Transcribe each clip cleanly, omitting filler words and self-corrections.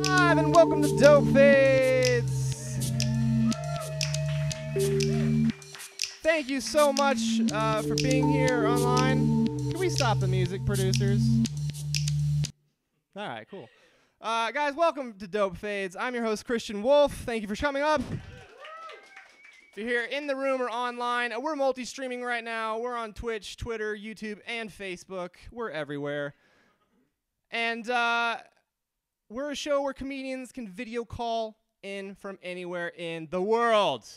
Hi, and welcome to Dope Fades. Thank you so much for being here online. Can we stop the music, producers? All right, cool. Guys, welcome to Dope Fades. I'm your host, Christian Wolf. Thank you for coming up. If you're here in the room or online, we're multi-streaming right now. We're on Twitch, Twitter, YouTube, and Facebook. We're everywhere. And we're a show where comedians can video call in from anywhere in the world,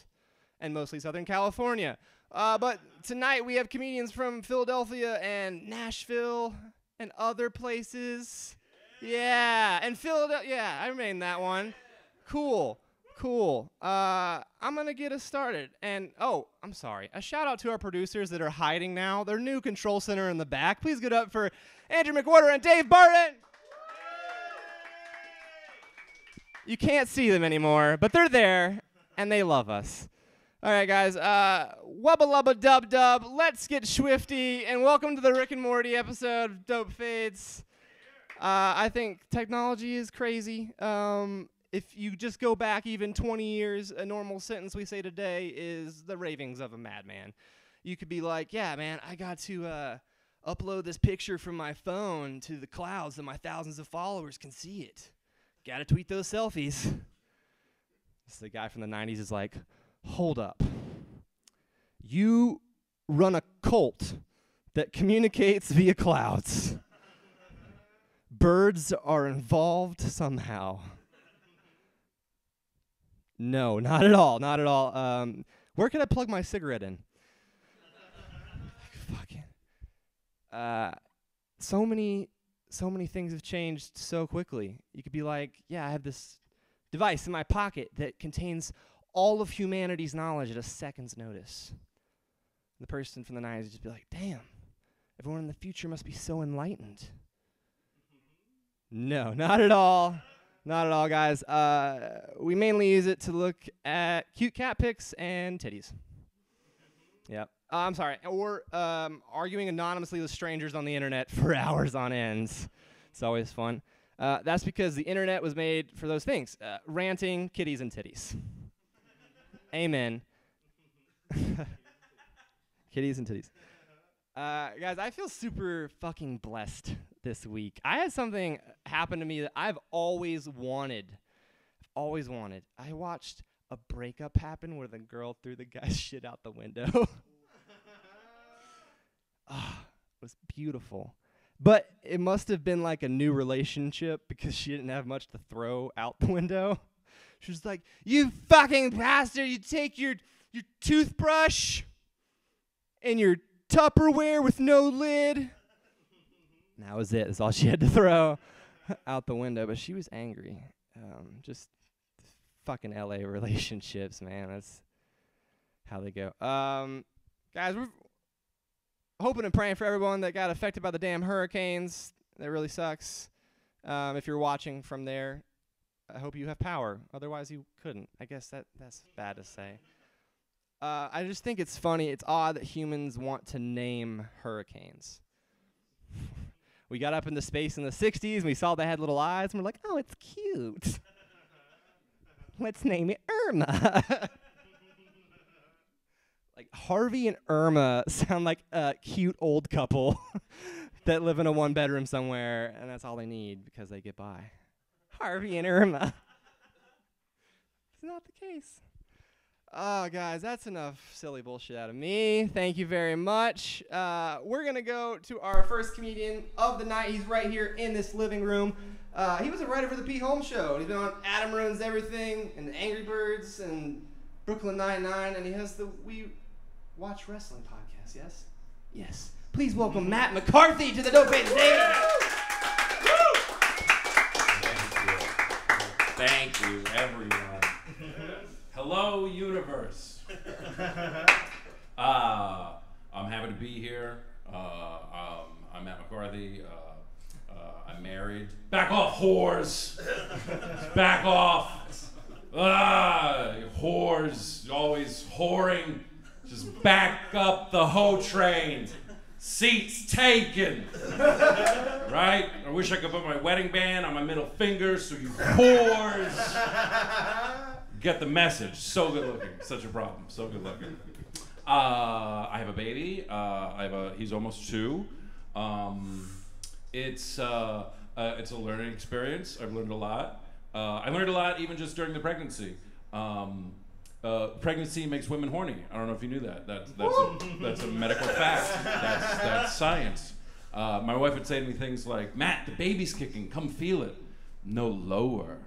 and mostly Southern California. But tonight we have comedians from Philadelphia and Nashville and other places. Yeah, and Philadelphia. Yeah, I made that one. Cool. I'm going to get us started. And, oh, I'm sorry. A shout out to our producers that are hiding now. Their new control center in the back. Please get up for Andrew McWhorter and Dave Barton. You can't see them anymore, but they're there, and they love us. All right, guys. Wubba lubba dub dub. Let's get swifty, and welcome to the Rick and Morty episode of Dope Fades. I think technology is crazy. If you just go back even 20 years, a normal sentence we say today is the ravings of a madman. You could be like, yeah, man, I got to upload this picture from my phone to the clouds so my thousands of followers can see it. Gotta tweet those selfies. So the guy from the 90s is like, hold up. You run a cult that communicates via clouds. Birds are involved somehow. No, not at all, not at all. Where can I plug my cigarette in? Fucking. So many things have changed so quickly. You could be like, yeah, I have this device in my pocket that contains all of humanity's knowledge at a second's notice. The person from the 90s would just be like, damn, everyone in the future must be so enlightened. No, not at all. Not at all, guys. We mainly use it to look at cute cat pics and titties. Yep. I'm sorry. Or arguing anonymously with strangers on the internet for hours on end. It's always fun. That's because the internet was made for those things. Ranting, kitties, and titties. Amen. Kitties and titties. Guys, I feel super fucking blessed this week. I had something happen to me that I've always wanted. I watched a breakup happen where the girl threw the guy's shit out the window. It was beautiful. But it must have been like a new relationship because she didn't have much to throw out the window. She was like, you fucking bastard, you take your toothbrush and your Tupperware with no lid. And that was it. That's all she had to throw out the window. But she was angry. Just fucking LA relationships, man. That's how they go. Guys, we're hoping and praying for everyone that got affected by the damn hurricanes. That really sucks. If you're watching from there, I hope you have power. Otherwise, you couldn't. I guess that's bad to say. I just think it's funny. It's odd that humans want to name hurricanes. We got up into space in the 60s, and we saw they had little eyes, and we're like, oh, it's cute. Let's name it Irma. Like, Harvey and Irma sound like a cute old couple that live in a one-bedroom somewhere, and that's all they need because they get by. Harvey and Irma. It's not the case. Oh, guys, that's enough silly bullshit out of me. Thank you very much. We're going to go to our first comedian of the night. He's right here in this living room. He was a writer for the Pete Holmes Show. He's been on Adam Ruins Everything and Angry Birds and Brooklyn Nine-Nine, and he has the We Watch Wrestling podcast, yes? Yes. Please welcome Matt McCarthy to the Dope Fade stage. Thank you, everyone. Hello, universe. I'm happy to be here. I'm Matt McCarthy. I'm married. Back off, whores. Back off. Whores, always whoring. Just back up the hoe train. Seats taken. Right? I wish I could put my wedding band on my middle finger so you whores get the message. So good looking. Such a problem. So good looking. I have a baby. He's almost 2. It's a learning experience. I've learned a lot. I learned a lot even just during the pregnancy. Pregnancy makes women horny. I don't know if you knew that. That's a medical fact. That's science. My wife would say to me things like, Matt, the baby's kicking. Come feel it. No, lower.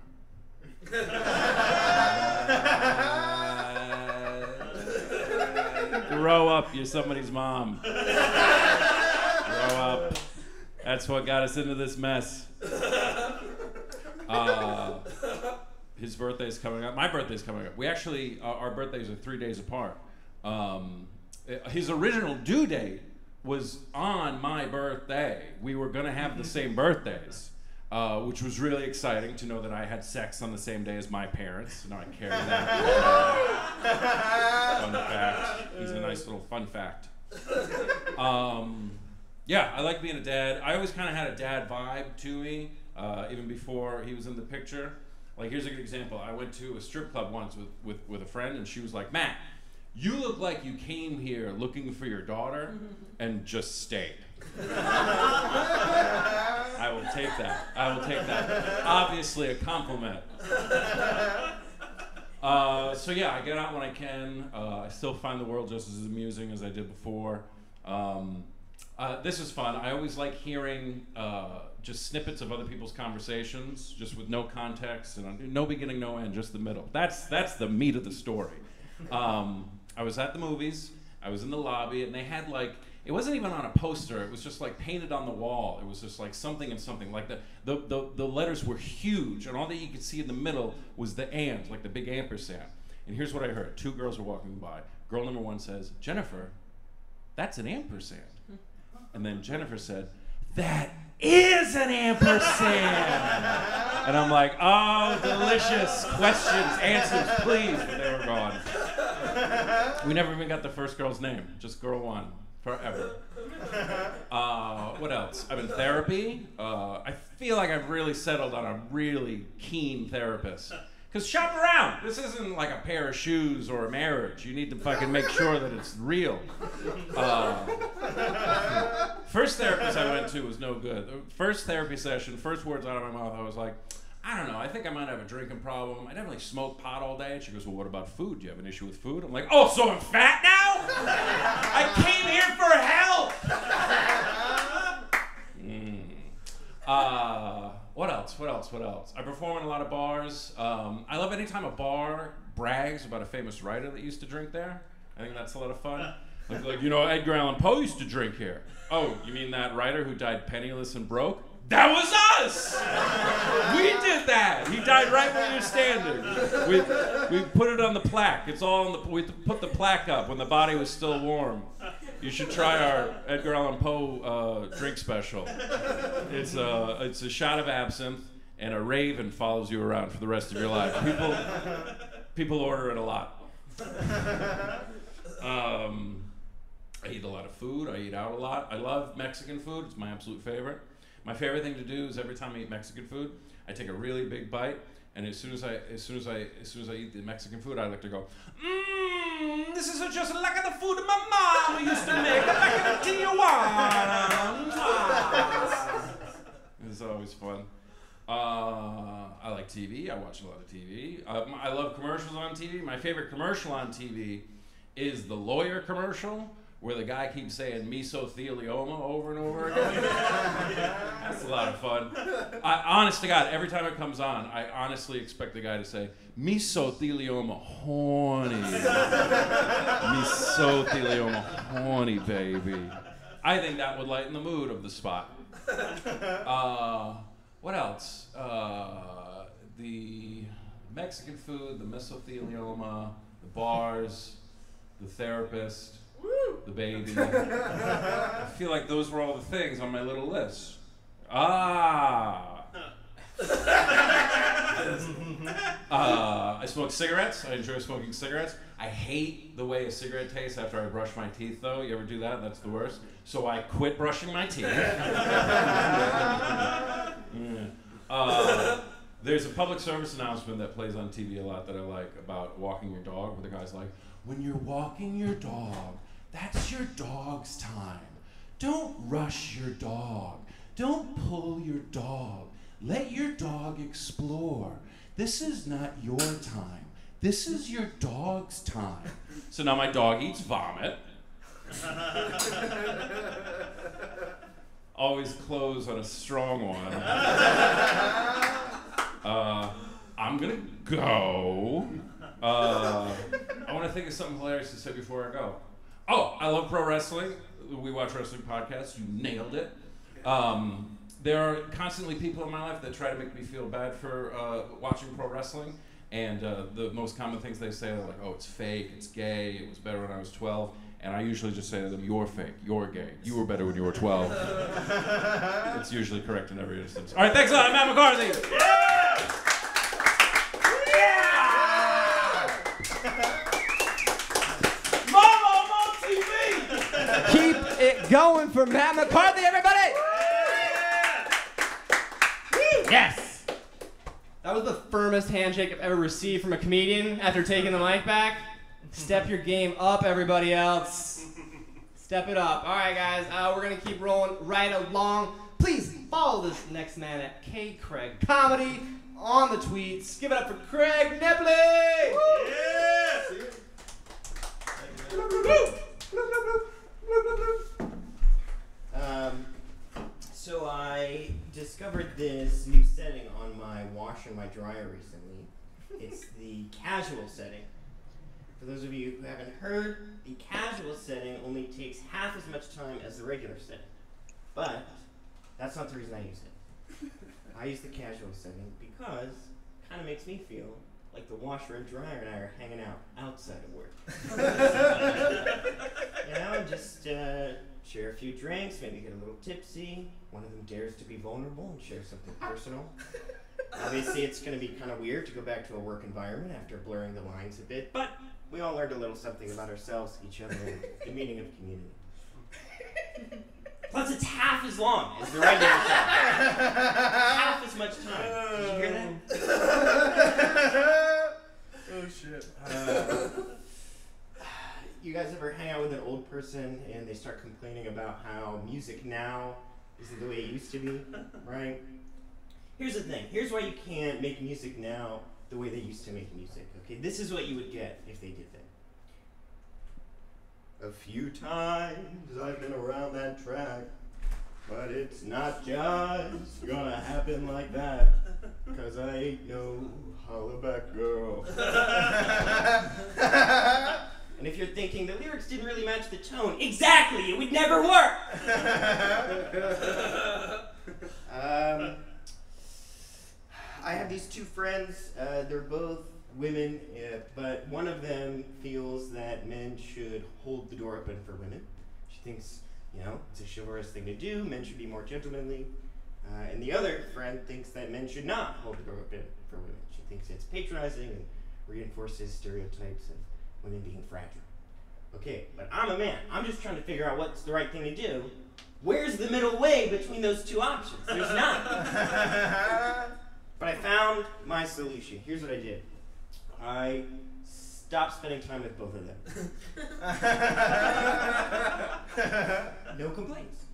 Grow up, you're somebody's mom. Grow up. That's what got us into this mess. His birthday's coming up. My birthday's coming up. We actually, our birthdays are 3 days apart. His original due date was on my birthday. We were gonna have the same birthdays. Which was really exciting to know that I had sex on the same day as my parents. Now I carry that. Fun fact. He's a nice little fun fact. Yeah, I like being a dad. I always kind of had a dad vibe to me, even before he was in the picture. Like, here's a good example. I went to a strip club once with a friend, and she was like, Matt, you look like you came here looking for your daughter and just stayed. I will take that. I will take that. Obviously a compliment. So yeah, I get out when I can. I still find the world just as amusing as I did before. This is fun. I always like hearing just snippets of other people's conversations, just with no context and no beginning, no end, just the middle. That's the meat of the story. I was at the movies. I was in the lobby, and they had like, it wasn't even on a poster. It was just like painted on the wall. It was just like something and something. Like the letters were huge, and all that you could see in the middle was the and, like the big ampersand. And here's what I heard. Two girls were walking by. Girl number one says, Jennifer, that's an ampersand. And then Jennifer said, that is an ampersand. And I'm like, oh, delicious questions, answers, please. But they were gone. We never even got the first girl's name. Just girl one. Forever. What else? I'm in therapy. I feel like I've really settled on a really keen therapist. Because shop around. This isn't like a pair of shoes or a marriage. You need to fucking make sure that it's real. First therapist I went to was no good. First therapy session, first words out of my mouth, I was like, I don't know, I think I might have a drinking problem. I definitely smoke pot all day. And she goes, well, what about food? Do you have an issue with food? I'm like, oh, so I'm fat now? I came here for help! What else? I perform in a lot of bars. I love anytime a bar brags about a famous writer that used to drink there. I think that's a lot of fun. Like, you know, Edgar Allan Poe used to drink here. Oh, you mean that writer who died penniless and broke? That was us! We did that! He died right where you're standing. We put it on the plaque. It's all on the, we put the plaque up when the body was still warm. You should try our Edgar Allan Poe drink special. It's a shot of absinthe, and a raven follows you around for the rest of your life. People order it a lot. I eat a lot of food. I eat out a lot. I love Mexican food. It's my absolute favorite. My favorite thing to do is every time I eat Mexican food, I take a really big bite, and as soon as I eat the Mexican food, I like to go, this is just like the food my mama used to make back in Tijuana. It's always fun. I like TV. I watch a lot of TV. I love commercials on TV. My favorite commercial on TV is the lawyer commercial, where the guy keeps saying mesothelioma over and over again. That's a lot of fun. Honest to God, every time it comes on, I honestly expect the guy to say, mesothelioma horny. Mesothelioma horny, baby. I think that would lighten the mood of the spot. What else? The Mexican food, the mesothelioma, the bars, the therapist, the baby. I feel like those were all the things on my little list. I smoke cigarettes. I enjoy smoking cigarettes. I hate the way a cigarette tastes after I brush my teeth, though. You ever do that? That's the worst. So I quit brushing my teeth. There's a public service announcement that plays on TV a lot that I like about walking your dog, where the guy's like, when you're walking your dog, that's your dog's time. Don't rush your dog. Don't pull your dog. Let your dog explore. This is not your time. This is your dog's time. So now my dog eats vomit. Always close on a strong one. I'm gonna go. I want to think of something hilarious to say before I go. Oh, I love pro wrestling. We watch wrestling podcasts. You nailed it. There are constantly people in my life that try to make me feel bad for watching pro wrestling. And the most common things they say are like, oh, it's fake, it's gay, it was better when I was 12. And I usually just say to them, you're fake, you're gay, you were better when you were 12. It's usually correct in every instance. All right, thanks a lot. I'm Matt McCarthy. Yeah! Yeah! Mama, I'm on TV! Keep it going for Matt McCarthy, everybody! Yes! That was the firmest handshake I've ever received from a comedian after taking the mic back. Step your game up, everybody else. Step it up. All right, guys, we're going to keep rolling right along. Please follow this next man at K. Craig Comedy on the tweets. Give it up for Craig Nepley! So I discovered this new setting on my washer and my dryer recently. It's the casual setting. For those of you who haven't heard, the casual setting only takes half as much time as the regular setting. But that's not the reason I use it. I use the casual setting because it kind of makes me feel like the washer and dryer and I are hanging out outside of work. And just share a few drinks, maybe get a little tipsy. One of them dares to be vulnerable and share something personal. Obviously, it's going to be kind of weird to go back to a work environment after blurring the lines a bit, but we all learned a little something about ourselves, each other, and the meaning of community. Plus, it's half as long as the regular show. Half as much time. Did you hear that? Oh, shit. You guys ever hang out with an old person and they start complaining about how music now isn't the way it used to be, right? Here's the thing. Here's why you can't make music now the way they used to make music, okay? This is what you would get if they did that. A few times I've been around that track, but it's not just gonna happen like that, 'cause I ain't no hollaback girl. And if you're thinking the lyrics didn't really match the tone, exactly, it would never work. I have these two friends. They're both women, but one of them feels that men should hold the door open for women. She thinks, it's a chivalrous thing to do. Men should be more gentlemanly. And the other friend thinks that men should not hold the door open for women. She thinks it's patronizing and reinforces stereotypes of women being fragile. Okay, but I'm a man. I'm just trying to figure out what's the right thing to do. Where's the middle way between those two options? There's none. But I found my solution. Here's what I did. I stopped spending time with both of them. No complaints.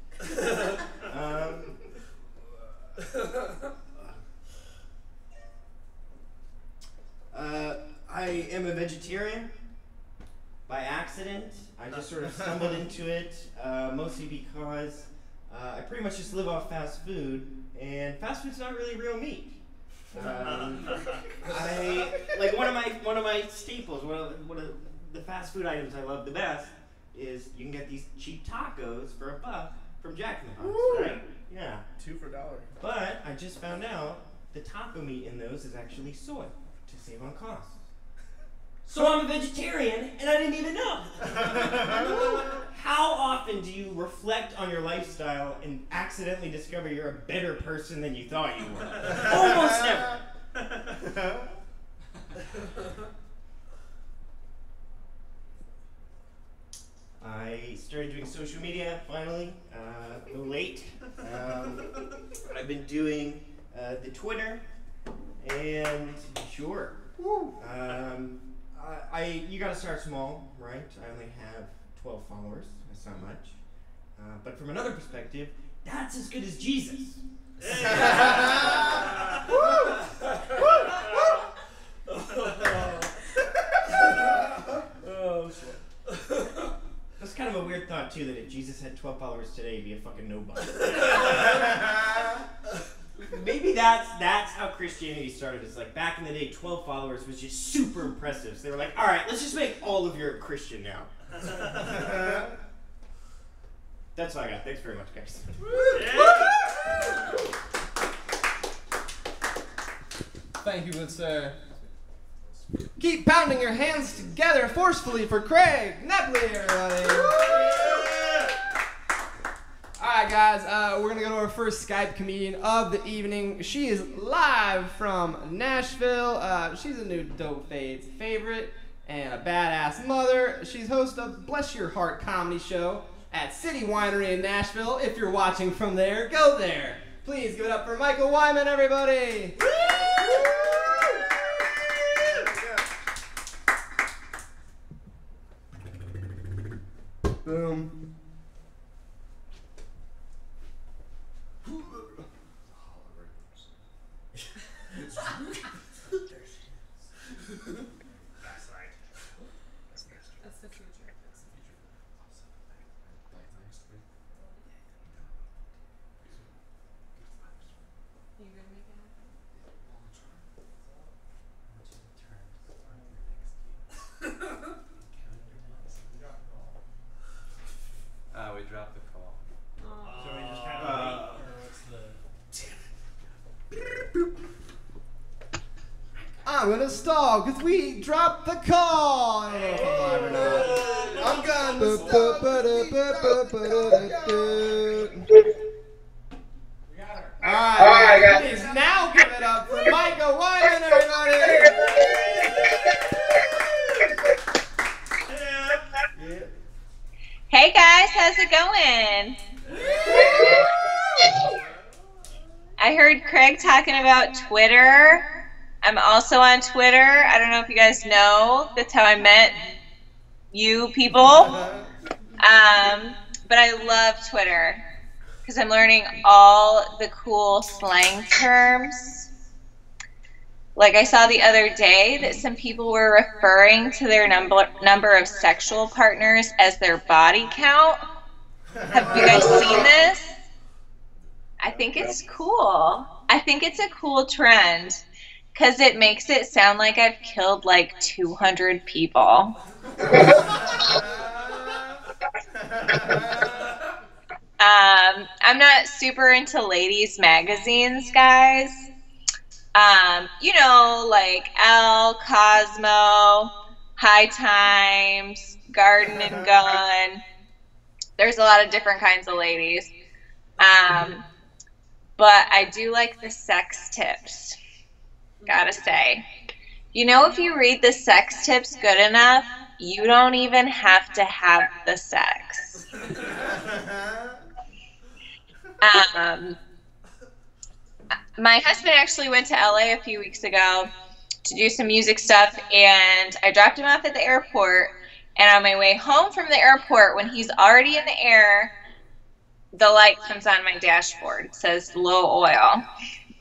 I am a vegetarian by accident. I just sort of stumbled into it, mostly because I pretty much just live off fast food, and fast food's not really real meat. Like one of my staples, one of the fast food items I love the best is you can get these cheap tacos for $1 from Jack in the Box, right? Yeah. 2 for $1. But I just found out the taco meat in those is actually soy to save on costs. So I'm a vegetarian, and I didn't even know. How often do you reflect on your lifestyle and accidentally discover you're a better person than you thought you were? Almost never. I started doing social media, finally, a little late. I've been doing the Twitter, and sure. You gotta start small, right? I only have 12 followers. That's not much. But from another perspective, that's as good as Jesus. Oh, shit. That's kind of a weird thought, too, that if Jesus had 12 followers today, he'd be a fucking nobody. Maybe that's how Christianity started. It's like back in the day, 12 followers was just super impressive. So they were like, all right, let's just make all of Europe Christian now. That's all I got. Thanks very much, guys. Thank you, good sir. Keep pounding your hands together forcefully for Craig Nepley, everybody. Alright guys, we're going to go to our first Skype comedian of the evening. She is live from Nashville. She's a new Dope Fades favorite and a badass mother. She's host of Bless Your Heart comedy show at City Winery in Nashville. If you're watching from there, go there. Please give it up for Michael Wyman, everybody. Boom. We dropped the call. So we just kind of wait, or what's the... I'm gonna stall because we dropped the call. I don't know if I'm live or not. I'm gonna stall. Alright, please now give it up for Michael Wyman, everybody. Hey guys, how's it going? I heard Craig talking about Twitter. I'm also on Twitter. I don't know if you guys know. That's how I met you people. But I love Twitter because I'm learning all the cool slang terms. Like I saw the other day that some people were referring to their number of sexual partners as their body count. Have you guys seen this? I think it's cool. I think it's a cool trend because it makes it sound like I've killed like 200 people. I'm not super into ladies magazines, guys. You know, like Elle, Cosmo, High Times, Garden and Gun. There's a lot of different kinds of ladies. But I do like the sex tips, gotta say. You know, if you read the sex tips good enough, you don't even have to have the sex. My husband actually went to LA a few weeks ago to do some music stuff, and I dropped him off at the airport, and on my way home from the airport, when he's already in the air, the light comes on my dashboard. It says low oil.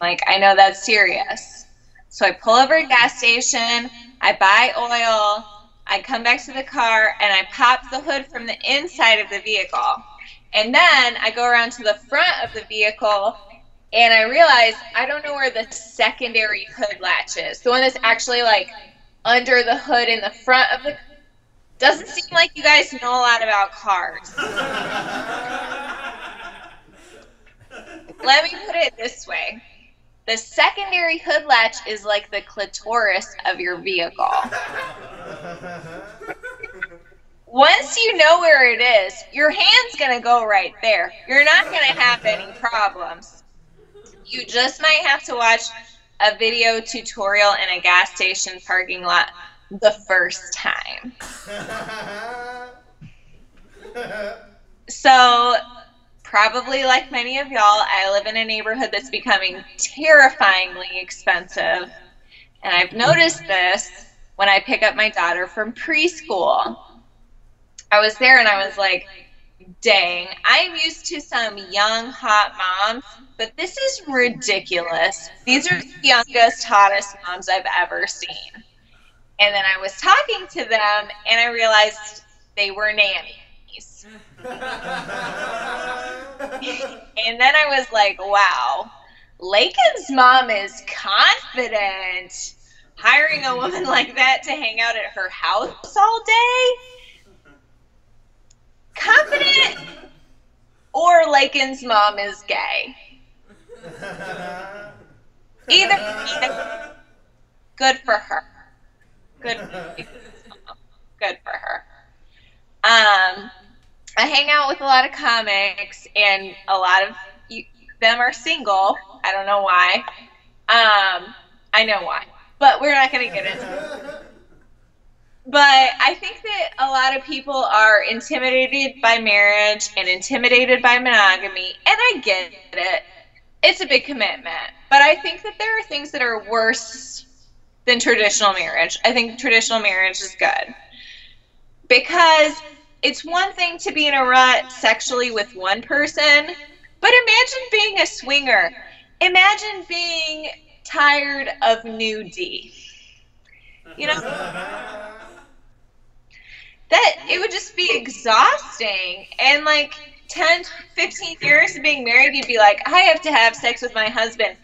Like, I know that's serious. So I pull over a gas station, I buy oil, I come back to the car, and I pop the hood from the inside of the vehicle. And then I go around to the front of the vehicle, and I realize I don't know where the secondary hood latch is. The one that's actually like under the hood in the front of the... Doesn't seem like you guys know a lot about cars. Let me put it this way. The secondary hood latch is like the clitoris of your vehicle. Once you know where it is, your hand's going to go right there. You're not going to have any problems. You just might have to watch a video tutorial in a gas station parking lot the first time. So, probably like many of y'all, I live in a neighborhood that's becoming terrifyingly expensive. And I've noticed this when I pick up my daughter from preschool. I was there and I was like, dang, I'm used to some young, hot moms, but this is ridiculous. These are the youngest, hottest moms I've ever seen. And then I was talking to them, and I realized they were nannies. And then I was like, wow, Lakin's mom is confident. Hiring a woman like that to hang out at her house all day? Confident, or Lakin's mom is gay. Either, good for her. Good for her. I hang out with a lot of comics, and a lot of them are single. I don't know why. I know why, but we're not going to get into it. But I think that a lot of people are intimidated by marriage and intimidated by monogamy, and I get it. It's a big commitment. But I think that there are things that are worse than traditional marriage. I think traditional marriage is good. Because it's one thing to be in a rut sexually with one person, but imagine being a swinger. Imagine being tired of nudie. You know? That it would just be exhausting. And like 10, 15 years of being married, you'd be like, I have to have sex with my husband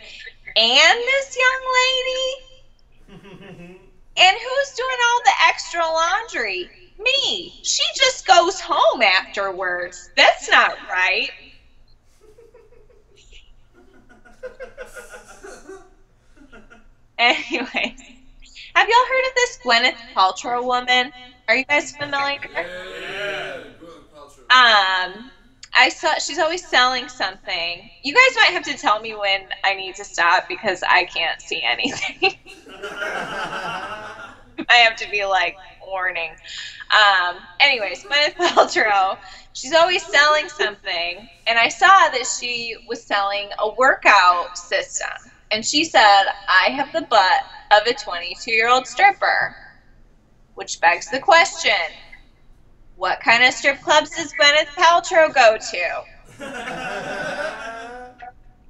and this young lady? And who's doing all the extra laundry? Me. She just goes home afterwards. That's not right. Anyways, have y'all heard of this Gwyneth Paltrow woman? Are you guys familiar? Yeah. I saw she's always selling something. You guys might have to tell me when I need to stop because I can't see anything. I have to be like, warning. Anyways, Gwyneth Paltrow, she's always selling something, and I saw that she was selling a workout system, and she said, I have the butt of a 22-year-old stripper, which begs the question, what kind of strip clubs does Gwyneth Paltrow go to?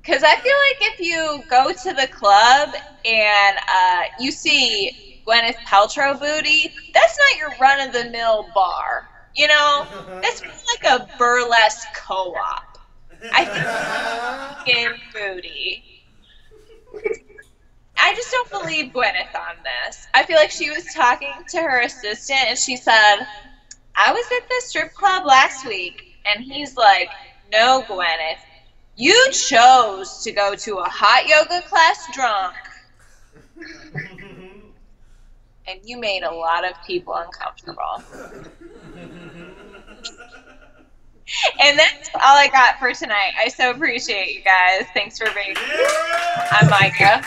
Because I feel like if you go to the club and you see Gwyneth Paltrow booty, that's not your run-of-the-mill bar. You know? That's like a burlesque co-op. I think in booty. I just don't believe Gwyneth on this. I feel like she was talking to her assistant and she said, I was at the strip club last week, and he's like, no, Gwyneth, you chose to go to a hot yoga class drunk, and you made a lot of people uncomfortable. And that's all I got for tonight. I so appreciate you guys. Thanks for being here. I'm Micah.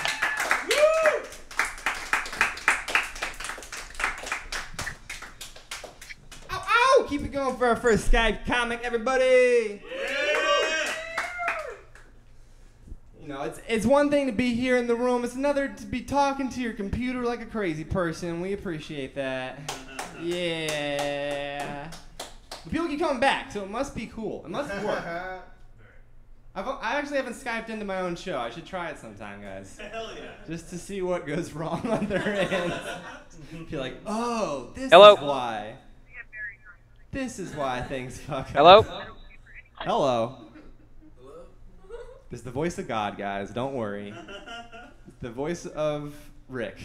Ow! Keep it going for our first Skype comic, everybody! You know, it's one thing to be here in the room. It's another to be talking to your computer like a crazy person. We appreciate that. Yeah. But people keep coming back, so it must be cool. It must work. I actually haven't Skyped into my own show. I should try it sometime, guys. Hell yeah. Just to see what goes wrong on their end. Be like, oh, this Hello? is why. This is why things fuck up. Hello? Hello. This is the voice of God, guys. Don't worry. The voice of Rick.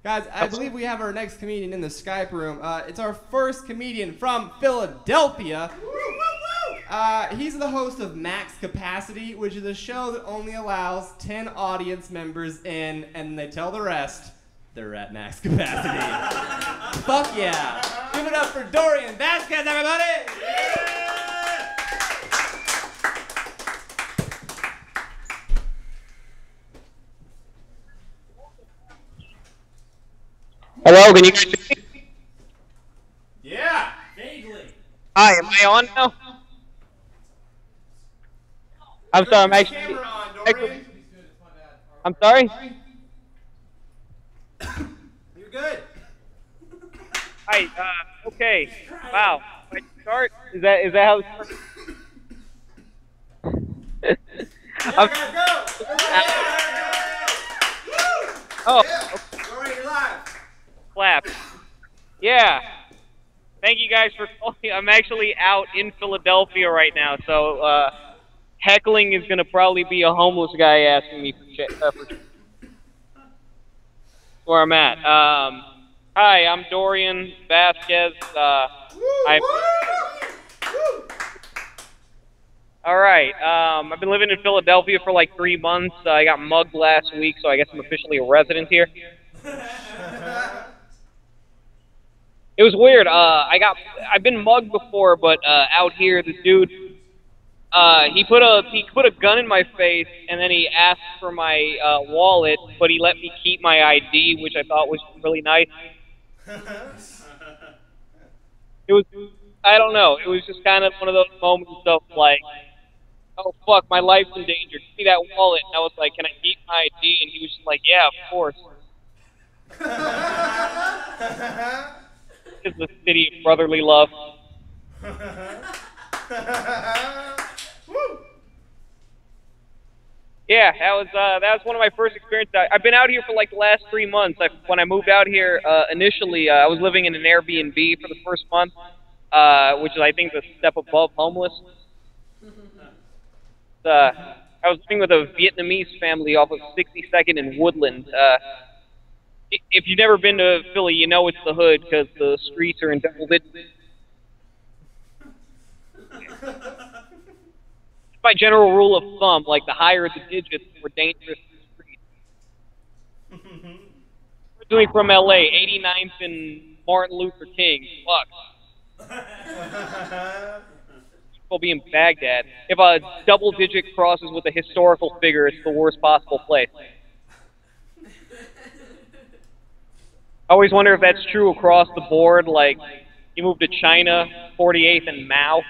Guys, I believe we have our next comedian in the Skype room. It's our first comedian from Philadelphia. He's the host of Max Capacity, which is a show that only allows 10 audience members in, and they tell the rest they're at max capacity. Fuck yeah. Give it up for Dorian Vasquez, everybody! Hello, can you guys hear me? Yeah! Vaguely. Hi, am I on now? I'm sorry, I'm actually... Camera on, Dorian. I'm sorry? You're good. Hi, okay. Wow. I start? Is that how it's... I'm, oh, okay. Dorian, you're live. Clap. Yeah. Thank you guys for calling. I'm actually out in Philadelphia right now, so heckling is going to probably be a homeless guy asking me for where I'm at. Hi, I'm Dorian Vasquez. All right. I've been living in Philadelphia for like 3 months. I got mugged last week, so I guess I'm officially a resident here. It was weird. I've been mugged before, but out here, this dude, he put a gun in my face, and then he asked for my wallet, but he let me keep my ID, which I thought was really nice. it was, I don't know, it was just kind of one of those moments of like, oh fuck, my life's in danger. Give me that wallet. And I was like, can I keep my ID? And he was just like, yeah, of course. It's the city of brotherly love. Yeah, that was one of my first experiences. I've been out here for like the last 3 months. When I moved out here initially, I was living in an Airbnb for the first month, which is I think a step above homeless. I was living with a Vietnamese family off of 62nd and Woodland. If you've never been to Philly, you know it's the hood because the streets are in double digits. By general rule of thumb, like the higher the digits, the more dangerous the street. Originally from LA, 89th and Martin Luther King. Fuck. We'll be in Baghdad. If a double digit crosses with a historical figure, it's the worst possible place. I always wonder if that's true across the board. Like, you move to China, 48th and Mao.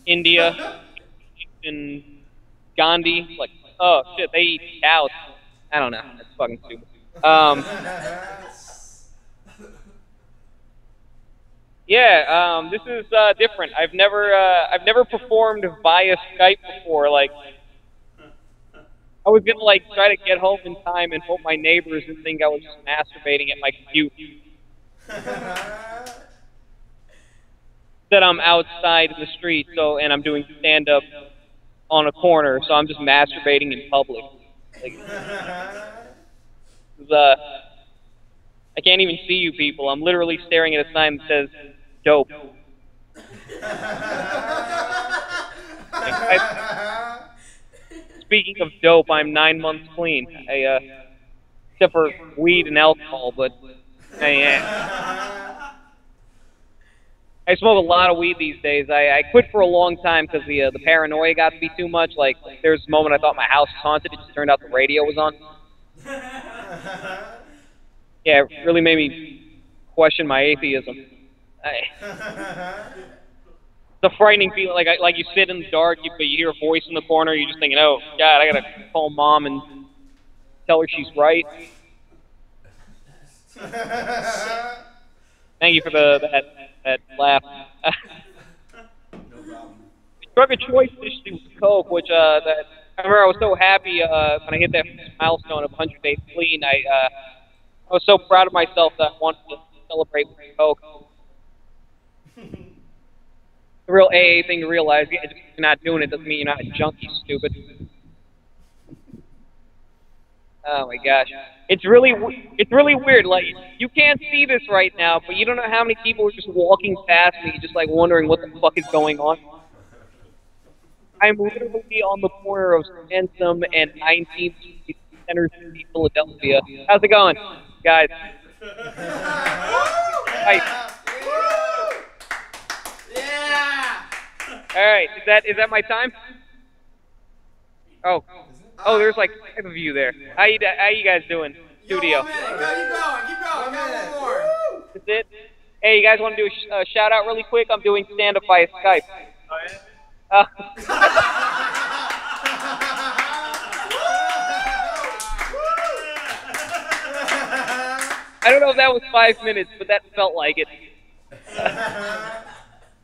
India and Gandhi, like, oh shit, they eat cows. I don't know. That's fucking stupid. Yeah, this is different. I've never performed via Skype before. Like, I was gonna like try to get home in time and hope my neighbors didn't think I was just masturbating at my computer. That I'm outside in the street, and I'm doing stand-up on a corner, so I'm just masturbating in public. Like, I can't even see you people. I'm literally staring at a sign that says "dope." Speaking of dope, I'm 9 months clean. Except for weed and alcohol, but I smoke a lot of weed these days. I quit for a long time because the paranoia got to be too much. Like, there was a moment I thought my house was haunted. It just turned out the radio was on. Yeah, it really made me question my atheism. It's a frightening feeling. Like you sit in the dark, but you hear a voice in the corner. You're just thinking, oh, God, I got to call Mom and tell her she's right. Thank you for that laugh. No problem. Struck a choice initially with Coke, which I remember I was so happy when I hit that milestone of 100 days clean. I was so proud of myself that I wanted to celebrate with Coke. The real AA thing to realize: if you're not doing it, doesn't mean you're not a junkie, stupid. Oh my gosh, it's really weird. Like, you can't see this right now, but you don't know how many people are just walking past me, just like wondering what the fuck is going on. I'm literally on the corner of Sansom and 19th Street, Center City, Philadelphia. How's it going, guys? Hi. Yeah! All right, is that my time? Oh, there's like 5 of you there. How you guys doing? Studio. Keep going. Got one more. That's it. Hey, you guys want to do a shout out really quick? I'm doing stand up via Skype. I don't know if that was 5 minutes, but that felt like it.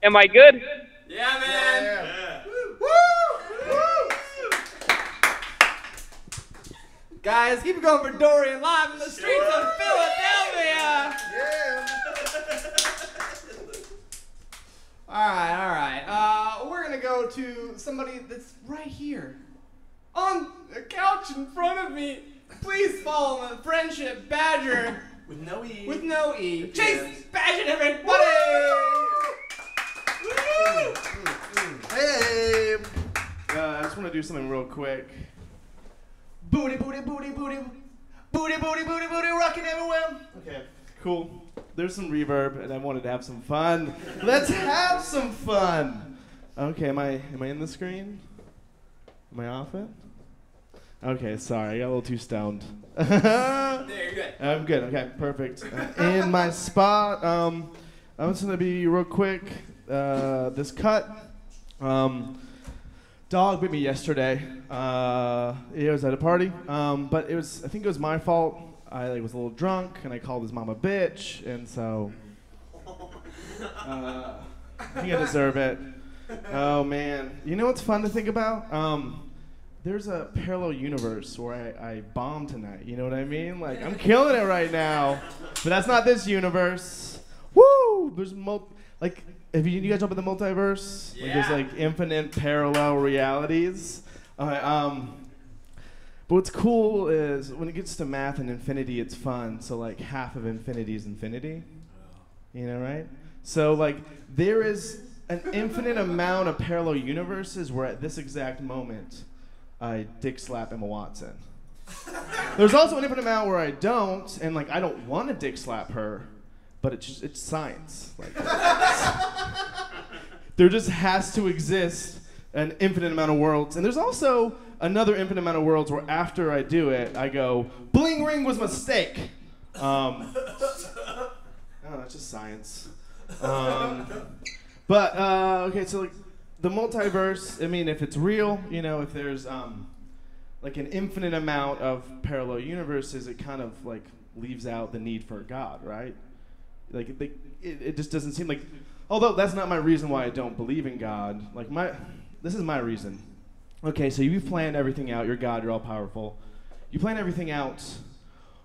Am I good? Yeah, man. Yeah. Woo! Guys, keep it going for Dorian live in the streets of Philadelphia. Yeah. All right. We're gonna go to somebody that's right here, on the couch in front of me. Please follow the Friendship Badger With no E. with no E. Yes. Chase Badger, everybody! Hey. I just want to do something real quick. Booty, booty, booty, booty, booty, booty, booty, booty, rocking everywhere. Okay, cool. There's some reverb, and I wanted to have some fun. Let's have some fun. Okay, am I in the screen? Am I off it? Okay, sorry, I got a little too stoned. There, you're good. I'm good. Okay, perfect. In my spot, I'm just gonna be real quick. This cut. Dog bit me yesterday. It was at a party, but I think it was my fault. I was a little drunk, and I called his mom a bitch, and so I think I deserve it. Oh man, you know what's fun to think about? There's a parallel universe where I bomb tonight. You know what I mean? Like I'm killing it right now, but that's not this universe. Woo! There's If you guys know about the multiverse, Yeah. like there's like infinite parallel realities. But what's cool is when it gets to math and infinity, it's fun. So like half of infinity is infinity. You know, right? So like there is an infinite amount of parallel universes where at this exact moment, I dick slap Emma Watson. There's also an infinite amount where I don't, and like I don't want to dick slap her. But it's science. Like, there just has to exist an infinite amount of worlds. And there's also another infinite amount of worlds where after I do it, I go, bling ring was a mistake. I don't know, it's just science. Okay, so like the multiverse, I mean, if it's real, you know, if there's like an infinite amount of parallel universes, it kind of like leaves out the need for God, right? Like it just doesn't seem like, although that's not my reason why I don't believe in God. Like this is my reason. Okay, so you've planned everything out. You're God. You're all powerful. You plan everything out.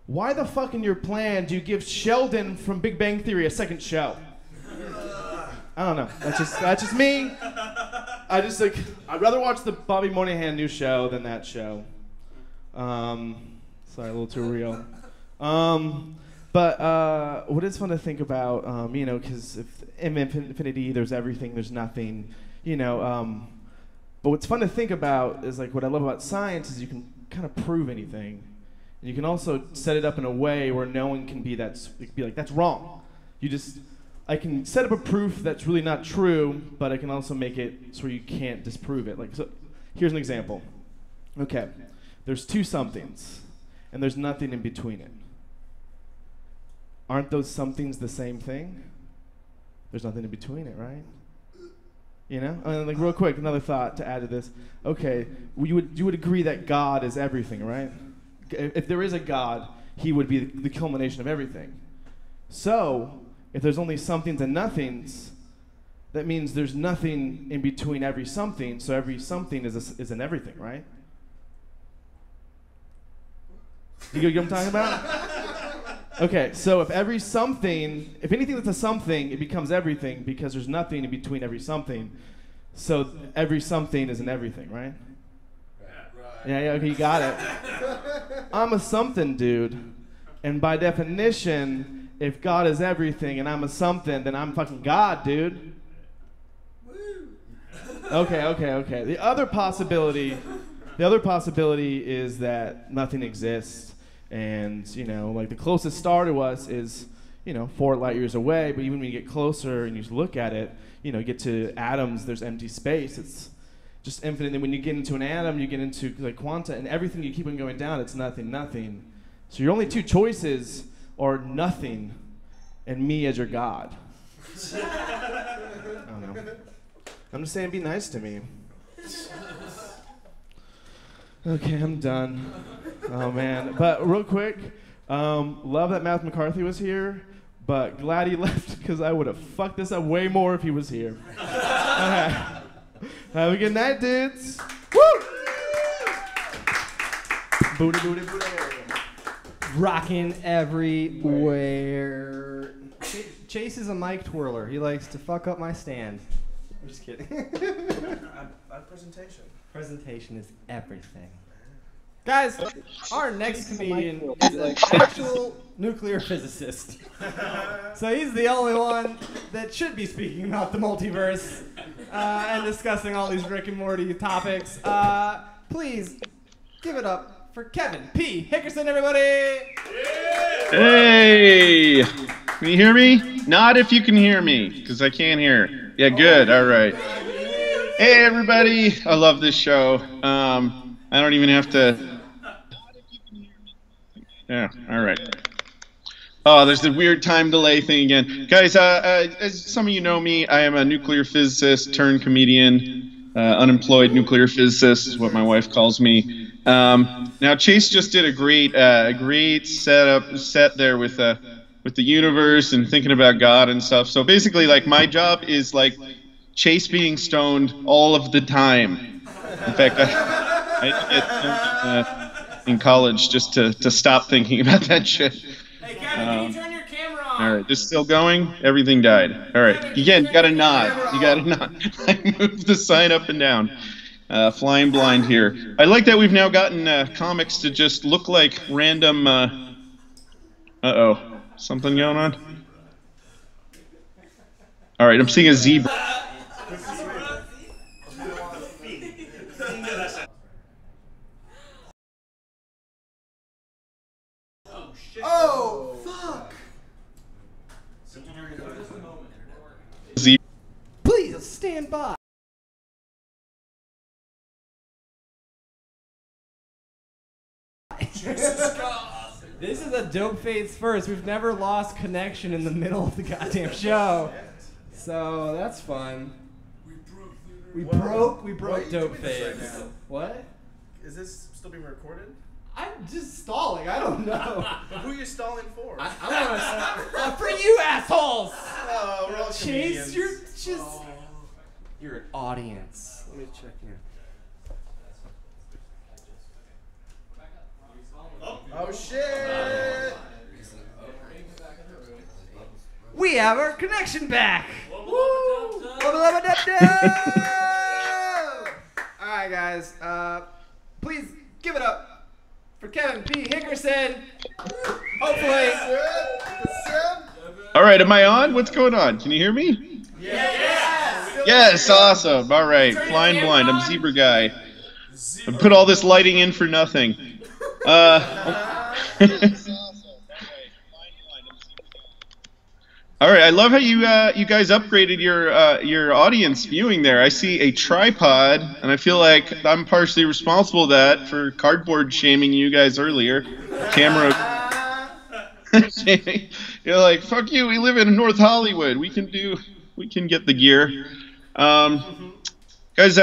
Why the fuck in your plan do you give Sheldon from Big Bang Theory a second show? I don't know. That's just me. I'd rather watch the Bobby Moynihan new show than that show. Sorry, a little too real. But what is fun to think about, you know, because if in infinity there's everything, there's nothing, you know. But what's fun to think about is like what I love about science is you can kind of prove anything, and you can also set it up in a way where no one can be like that's wrong. I can set up a proof that's really not true, but I can also make it so you can't disprove it. Like so, here's an example. Okay, there's two somethings, and there's nothing in between it. Aren't those somethings the same thing? There's nothing in between it, right? You know? Like real quick, another thought to add to this. Okay, you would agree that God is everything, right? If there is a God, he would be the culmination of everything. So, if there's only somethings and nothings, that means there's nothing in between every something, so every something is an everything, right? You get what I'm talking about? Okay, so if anything that's a something, it becomes everything because there's nothing in between every something. So every something is an everything, right? Yeah, okay, you got it. I'm a something, dude. And by definition, if God is everything and I'm a something, then I'm fucking God, dude. Okay. The other possibility is that nothing exists. And, you know, like the closest star to us is, you know, 4 light years away. But even when you get closer and you look at it, you know, you get to atoms, there's empty space. It's just infinite. And when you get into an atom, you get into like quanta, and everything you keep on going down, it's nothing. So your only two choices are nothing and me as your God. I don't know. I'm just saying be nice to me. Okay, I'm done. Oh man, but real quick, love that Matt McCarthy was here, but glad he left because I would have fucked this up way more if he was here. Okay. Have a good night, dudes. Woo! Booty, booty, booty. Rocking everywhere. Chase is a mic twirler. He likes to fuck up my stand. I'm just kidding. Presentation. Presentation is everything. Guys, our next comedian is an actual nuclear physicist. So he's the only one that should be speaking about the multiverse and discussing all these Rick and Morty topics. Please give it up for Kevin P. Hickerson, everybody! Hey! Can you hear me? Not if you can hear me, because I can't hear. Yeah, good. All right. Hey, everybody. I love this show. I don't even have to Yeah. All right. Oh, there's the weird time delay thing again. Guys, as some of you know me, I am a nuclear physicist turned comedian. Unemployed nuclear physicist is what my wife calls me. Now, Chase just did a great set there with the universe and thinking about God and stuff. So basically, like, my job is like Chase being stoned all of the time. In fact, I get in college just to stop thinking about that shit. Hey, Kevin, can you turn your camera on? All right, this is still going? Everything died. All right, again, you got to nod. You got to nod. I moved the sign up and down. Flying blind here. I like that we've now gotten comics to just look like random... Uh-oh. Something going on? All right, I'm seeing a zebra. Oh, fuck! Please stand by. This is a Dope Fades first. We've never lost connection in the middle of the goddamn show. So that's fun. We broke Dope Fades. What? Is this still being recorded? I'm just stalling. I don't know. Who are you stalling for? I want to for you assholes. Oh, we're all Chase, comedians. you're just you're an audience. Let me check in. Oh shit! We have our connection back. Woo! Alright, guys. Please give it up for Kevin P. Hickerson. Hopefully. All right, am I on? What's going on? Can you hear me? Yes. Yes, awesome. All right, flying blind. I'm Zebra Guy. I put all this lighting in for nothing. All right, I love how you guys upgraded your audience viewing there. I see a tripod, and I feel like I'm partially responsible for that for cardboard shaming you guys earlier. Camera shaming. You're like, fuck you. We live in North Hollywood. We can get the gear. Guys,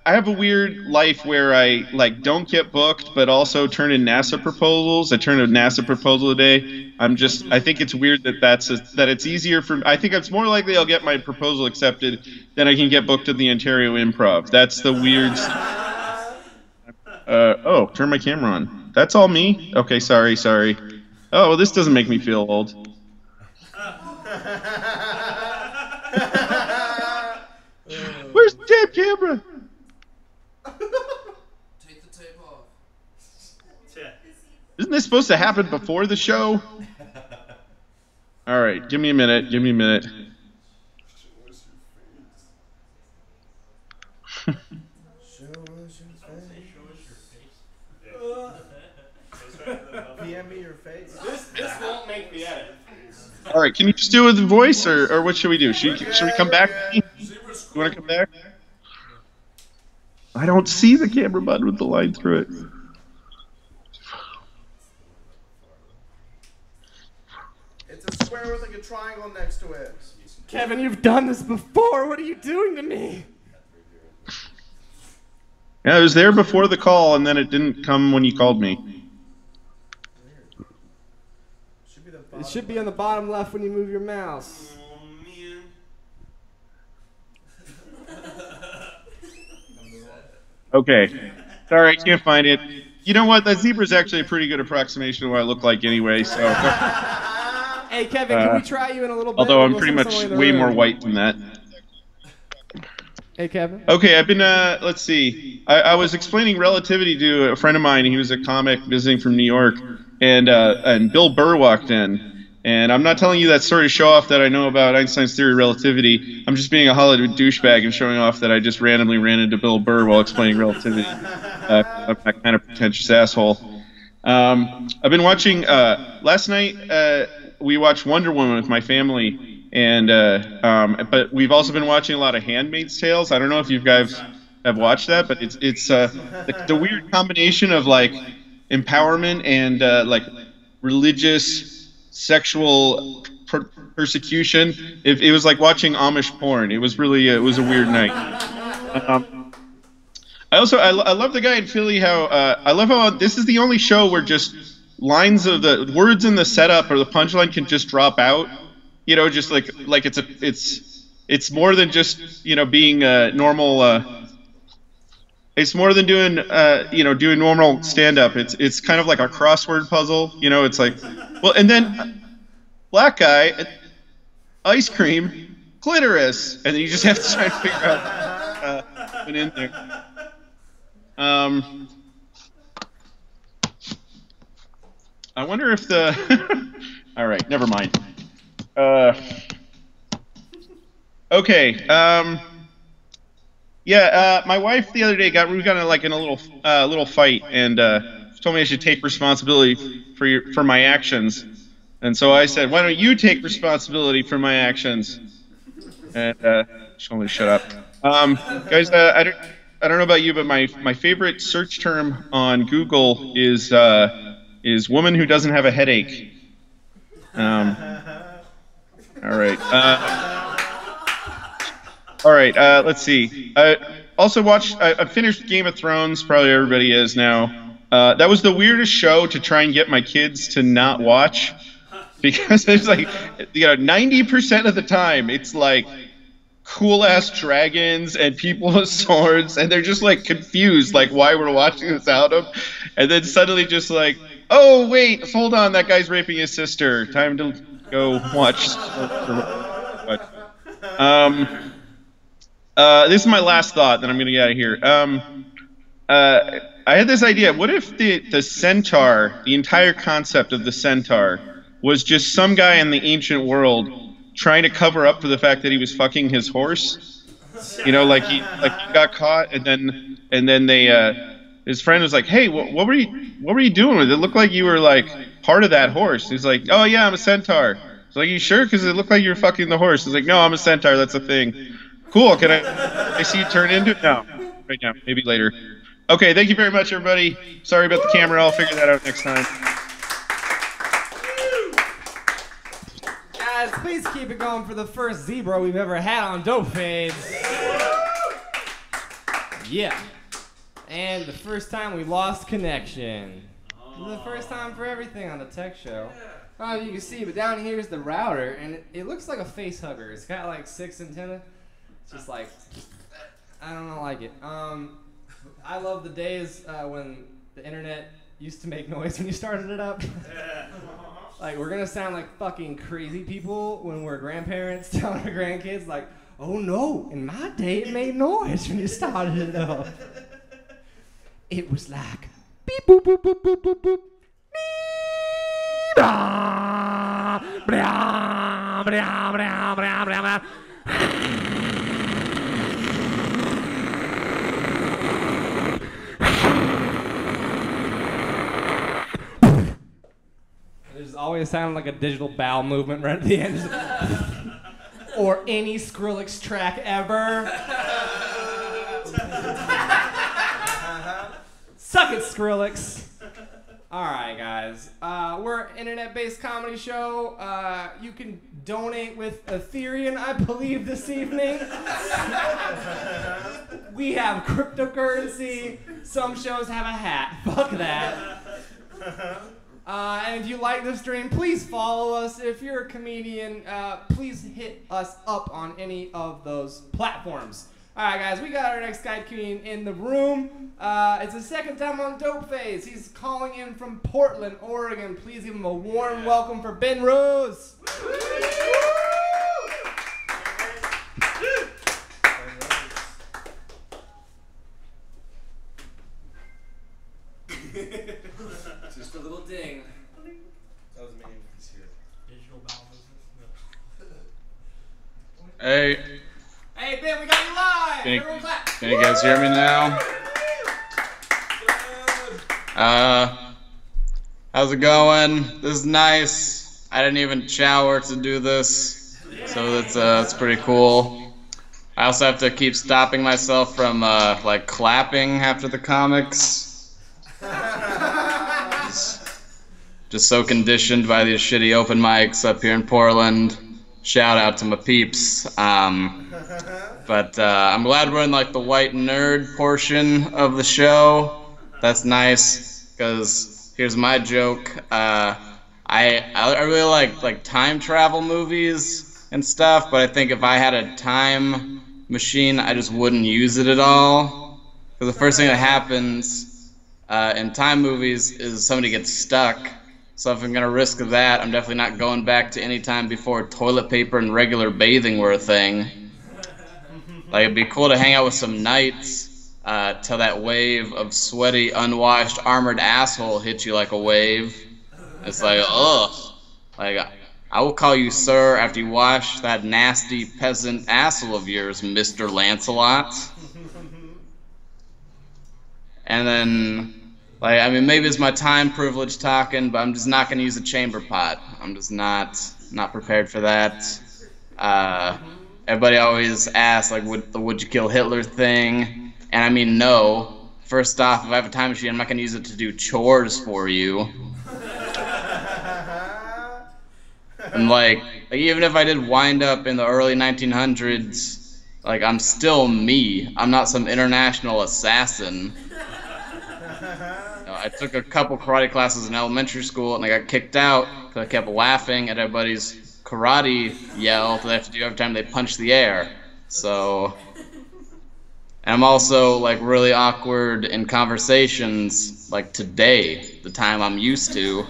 I have a weird life where I like don't get booked, but also turn in NASA proposals. I turned a NASA proposal today. I think it's weird that it's easier for. I think it's more likely I'll get my proposal accepted than I can get booked at the Ontario Improv. That's the weird. Oh, turn my camera on. That's all me. Okay, sorry. Oh, well, this doesn't make me feel old. Where's the damn camera? Take the tape off. Isn't this supposed to happen before the show? All right, give me a minute. PM me your face. This won't make the edit. All right, can you just do it with the voice, or what should we do? Should we come back? You want to come back? I don't see the camera button with the line through it. It's a square with like a triangle next to it. Kevin, you've done this before. What are you doing to me? Yeah, it was there before the call, and then it didn't come when you called me. It should be on the bottom left when you move your mouse. Okay. Sorry, I can't find it. You know what? That zebra's actually a pretty good approximation of what I look like anyway, so... Hey, Kevin, can we try you in a little bit? Although I'm We'll pretty send much someone in the way room. more white than that. Hey, Kevin. Okay, I've been, let's see. I was explaining relativity to a friend of mine. He was a comic visiting from New York, and Bill Burr walked in. And I'm not telling you that story to show off that I know about Einstein's theory of relativity. I'm just being a Hollywood douchebag and showing off that I just randomly ran into Bill Burr while explaining relativity. I'm that kind of pretentious asshole. I've been watching, last night we watched Wonder Woman with my family, and but we've also been watching a lot of Handmaid's Tales. I don't know if you guys have watched that, but it's the weird combination of like, empowerment and like religious sexual persecution. It was like watching Amish porn. It was really it was a weird night. I love the guy in Philly. How I love how this is the only show where just lines of the words in the setup or the punchline can just drop out. You know, just like it's more than just, you know, being normal. It's more than doing doing normal stand up. It's kind of like a crossword puzzle. You know, it's like, well, and then black guy, ice cream, clitoris, and then you just have to try to figure out what's in there. I wonder if the. All right, never mind. Okay. My wife the other day we got in a little fight, and told me I should take responsibility for my actions, and so I said, "Why don't you take responsibility for my actions?" And she told me to shut up. Guys, I don't know about you, but my favorite search term on Google is woman who doesn't have a headache. All right. All right. Let's see. I finished Game of Thrones. Probably everybody is now. That was the weirdest show to try and get my kids to not watch, because it's like, 90% of the time it's like cool ass dragons and people with swords, and they're just like confused, like why we're watching this out of, and then suddenly just like, oh wait, hold on, that guy's raping his sister. Time to go watch. This is my last thought, then I'm gonna get out of here. I had this idea. What if the centaur, the entire concept of the centaur, was just some guy in the ancient world trying to cover up for the fact that he was fucking his horse? You know, like he got caught, and then they his friend was like, "Hey, what were you doing with it? It looked like you were like part of that horse." He's like, "Oh yeah, I'm a centaur." He's like, "You sure? Because it looked like you were fucking the horse." He's like, "No, I'm a centaur. That's a thing." Cool. Can I see you turn into it? No, right now. Maybe later. Okay. Thank you very much, everybody. Sorry about the camera. I'll figure that out next time. Guys, please keep it going for the first zebra we've ever had on Dope Fades. Yeah. And the first time we lost connection. The first time for everything on the tech show. I don't know if you can see, but down here is the router, and it looks like a face hugger. It's got like 6 antennas. It's just like, I don't like it. I love the days when the internet used to make noise when you started it up. Like, we're gonna sound like fucking crazy people when we're grandparents telling our grandkids, like, oh no, in my day it made noise when you started it up. It was like, beep boop boop boop boop boop boop, beep blah blah blah blah blah blah. There's always sounded like a digital bowel movement right at the end. Or any Skrillex track ever. Suck it, Skrillex. Alright, guys. We're an internet-based comedy show. You can donate with Ethereum, I believe, this evening. We have cryptocurrency. Some shows have a hat. Fuck that. And if you like the stream, please follow us. If you're a comedian, please hit us up on any of those platforms. All right, guys, we got our next guy comedian in the room. It's his second time on Dope Phase. He's calling in from Portland, Oregon. Please give him a warm welcome for Ben Rose. Just a little ding. That was me. Digital bowel movement. Hey. Hey, Ben, we got you live. Everyone clap. Can you guys hear me now? How's it going? This is nice. I didn't even shower to do this, so that's pretty cool. I also have to keep stopping myself from like clapping after the comics. just so conditioned by these shitty open mics up here in Portland. Shout out to my peeps. But I'm glad we're in like the white nerd portion of the show. That's nice, because here's my joke. I really like time travel movies and stuff, but I think if I had a time machine, I just wouldn't use it at all. Because the first thing that happens in time movies is somebody gets stuck. So if I'm going to risk that, I'm definitely not going back to any time before toilet paper and regular bathing were a thing. Like, it'd be cool to hang out with some knights till that wave of sweaty, unwashed, armored asshole hits you like a wave. It's like, ugh. Like, I will call you sir after you wash that nasty peasant asshole of yours, Mr. Lancelot. And then, like, I mean, maybe it's my time privilege talking, but I'm just not going to use a chamber pot. I'm just not prepared for that. Everybody always asks, like, would you kill Hitler thing? And I mean, no. First off, if I have a time machine, I'm not going to use it to do chores for you. And like even if I did wind up in the early 1900s, like, I'm still me. I'm not some international assassin. I took a couple karate classes in elementary school, and I got kicked out because I kept laughing at everybody's karate yell that they have to do every time they punch the air. So, and I'm also like really awkward in conversations, like today, the time I'm used to.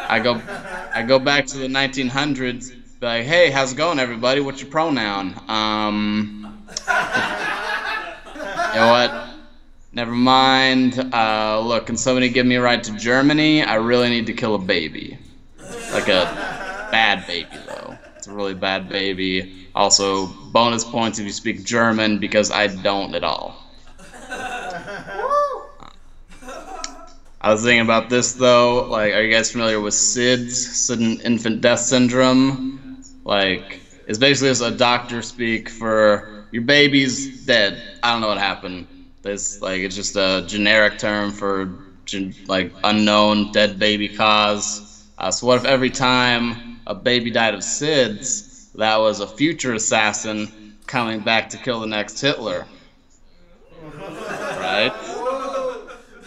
I go back to the 1900s, be like, hey, how's it going, everybody? What's your pronoun? You know what? Never mind. Look, can somebody give me a ride to Germany? I really need to kill a baby. Like a bad baby, though. It's a really bad baby. Also, bonus points if you speak German, because I don't at all. I was thinking about this, though. Like, are you guys familiar with SIDS, sudden infant death syndrome? Like, it's basically just a doctor speak for your baby's dead. I don't know what happened. It's just a generic term for like unknown dead baby cause. So what if every time a baby died of SIDS, that was a future assassin coming back to kill the next Hitler? Right?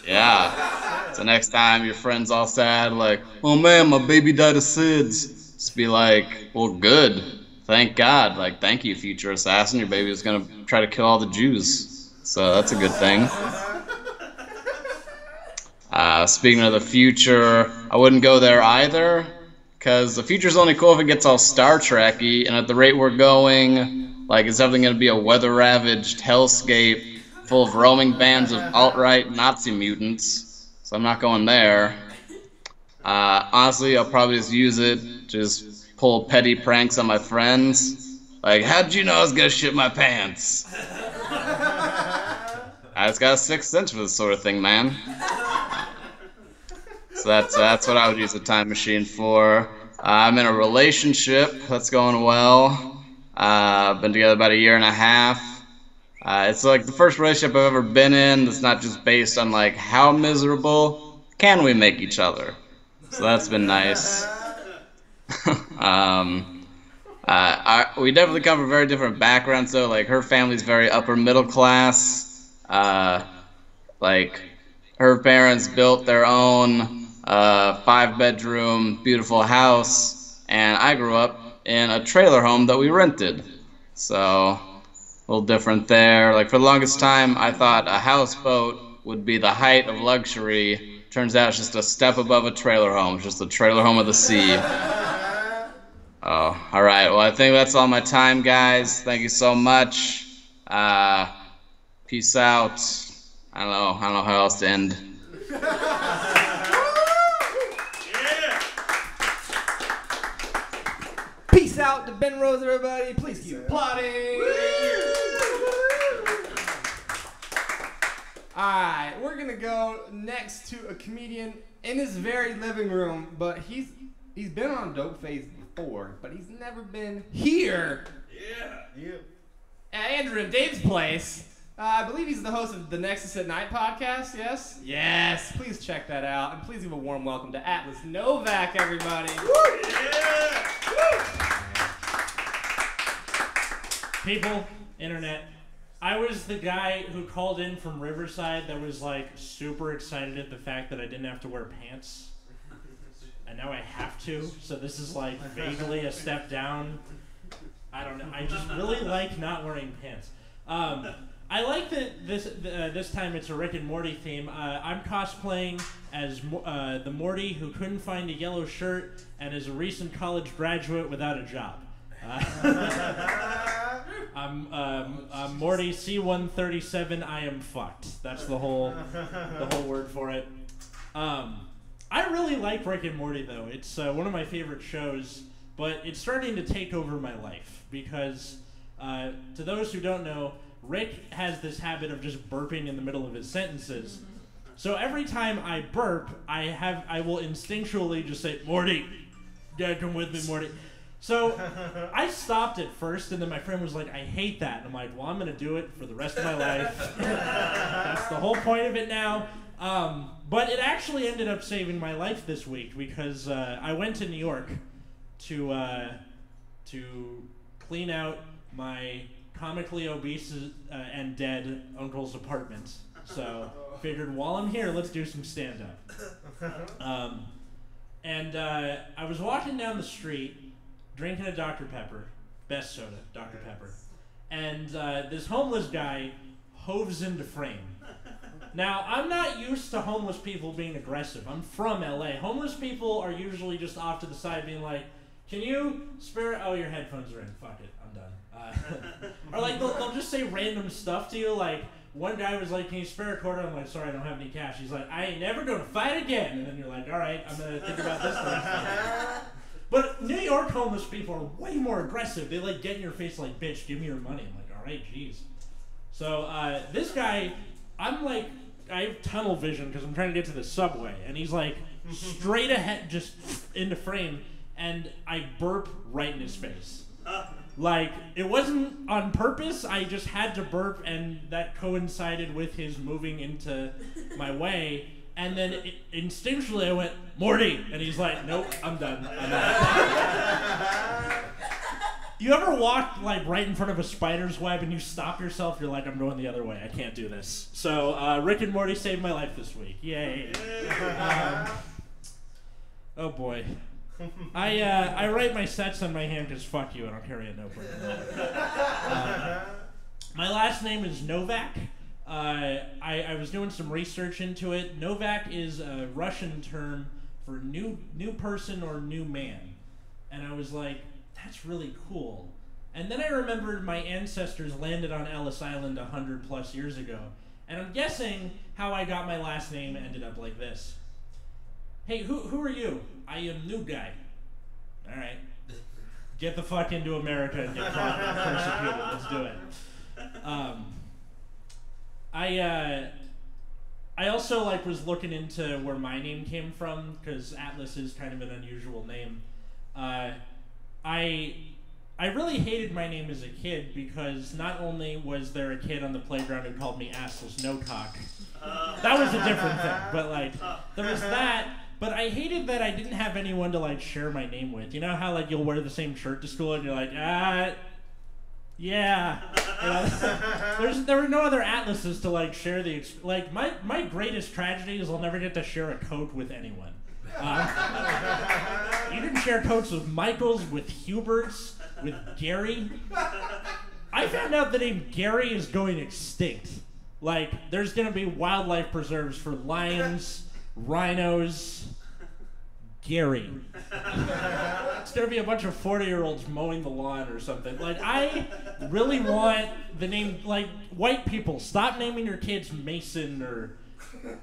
Yeah. So next time your friend's all sad, like, oh man, my baby died of SIDS. Just be like, well, good. Thank God. Like, thank you, future assassin. Your baby was gonna try to kill all the Jews. So that's a good thing. Speaking of the future, I wouldn't go there either, because the future's only cool if it gets all Star Trek-y, and at the rate we're going, like, it's definitely going to be a weather-ravaged hellscape full of roaming bands of alt-right Nazi mutants, so I'm not going there. Honestly, I'll probably just use it to just pull petty pranks on my friends. Like, how did you know I was going to shit my pants? I just got a sixth sense for this sort of thing, man. So that's what I would use the time machine for. I'm in a relationship that's going well. Been together about 1.5 years. It's like the first relationship I've ever been in that's not just based on like how miserable can we make each other. So that's been nice. We definitely come from very different backgrounds though. Like, her family's very upper middle class. Like, her parents built their own 5-bedroom beautiful house, and I grew up in a trailer home that we rented. So a little different there. Like, for the longest time I thought a houseboat would be the height of luxury. Turns out it's just a step above a trailer home. It's just the trailer home of the sea. Oh, alright, well, I think that's all my time, guys. Thank you so much. Peace out. I don't know how else to end. Peace out to Ben Rose, everybody. Please keep applauding. Alright, we're gonna go next to a comedian in his very living room, but he's been on Dope Phase before, but he's never been here. Yeah. At Andrew and Dave's place. I believe he's the host of the Nexus at Night podcast, yes? Yes, please check that out. And please give a warm welcome to Atlas Novak, everybody. Woo! Yeah! Woo! People, internet, I was the guy who called in from Riverside that was like super excited at the fact that I didn't have to wear pants. And now I have to, so this is like vaguely a step down. I don't know, I just really like not wearing pants. I like that this time it's a Rick and Morty theme. I'm cosplaying as the Morty who couldn't find a yellow shirt and is a recent college graduate without a job. I'm Morty C-137. I am fucked. That's the whole word for it. I really like Rick and Morty though. It's one of my favorite shows, but it's starting to take over my life because to those who don't know, Rick has this habit of just burping in the middle of his sentences. So every time I burp, I will instinctually just say, Morty, Dad, come with me, Morty. So I stopped at first, and then my friend was like, I hate that. And I'm like, well, I'm going to do it for the rest of my life. That's the whole point of it now. But it actually ended up saving my life this week because I went to New York to clean out my comically obese and dead uncle's apartment. So figured while I'm here, let's do some stand-up. And I was walking down the street, drinking a Dr. Pepper, best soda, Dr. Pepper, and this homeless guy hoves into frame. Now, I'm not used to homeless people being aggressive. I'm from LA. Homeless people are usually just off to the side being like, can you spare, oh, your headphones are in, fuck it, I'm done. Or like, they'll just say random stuff to you, like, one guy was like, can you spare a quarter? I'm like, sorry, I don't have any cash. He's like, I ain't never gonna fight again. And then you're like, all right, I'm gonna think about this next. But New York homeless people are way more aggressive. They like get in your face like, bitch, give me your money. I'm like, all right, jeez. So this guy, I'm like, I have tunnel vision because I'm trying to get to the subway. And he's like, straight ahead, just into frame. And I burp right in his face. Like, it wasn't on purpose, I just had to burp, and that coincided with his moving into my way, and then instinctually I went, Morty! And he's like, nope, I'm done. I'm out. You ever walk, like, right in front of a spider's web and you stop yourself, you're like, I'm going the other way, I can't do this. So, Rick and Morty saved my life this week. Yay. Oh boy. I write my sets on my hand because fuck you, I don't carry a notebook. My last name is Novak. I was doing some research into it. Novak is a Russian term for new person or new man. And I was like, that's really cool. And then I remembered my ancestors landed on Ellis Island 100 plus years ago. And I'm guessing how I got my last name ended up like this. Hey, who are you? I am new guy. All right. Get the fuck into America and get persecuted. Let's do it. I also like was looking into where my name came from because Atlas is kind of an unusual name. I really hated my name as a kid because not only was there a kid on the playground who called me Assless No Cock. That was a different thing, but like there was that. But I hated that I didn't have anyone to like share my name with. You know how like you'll wear the same shirt to school and you're like, yeah. You know, there were no other Atlases to like share the like my greatest tragedy is I'll never get to share a coat with anyone. You didn't share coats with Michaels, with Huberts, with Gary. I found out the name Gary is going extinct. Like there's gonna be wildlife preserves for lions, rhinos, Gary. It's gonna be a bunch of 40-year-olds mowing the lawn or something. Like, I really want the name, like, white people, stop naming your kids Mason or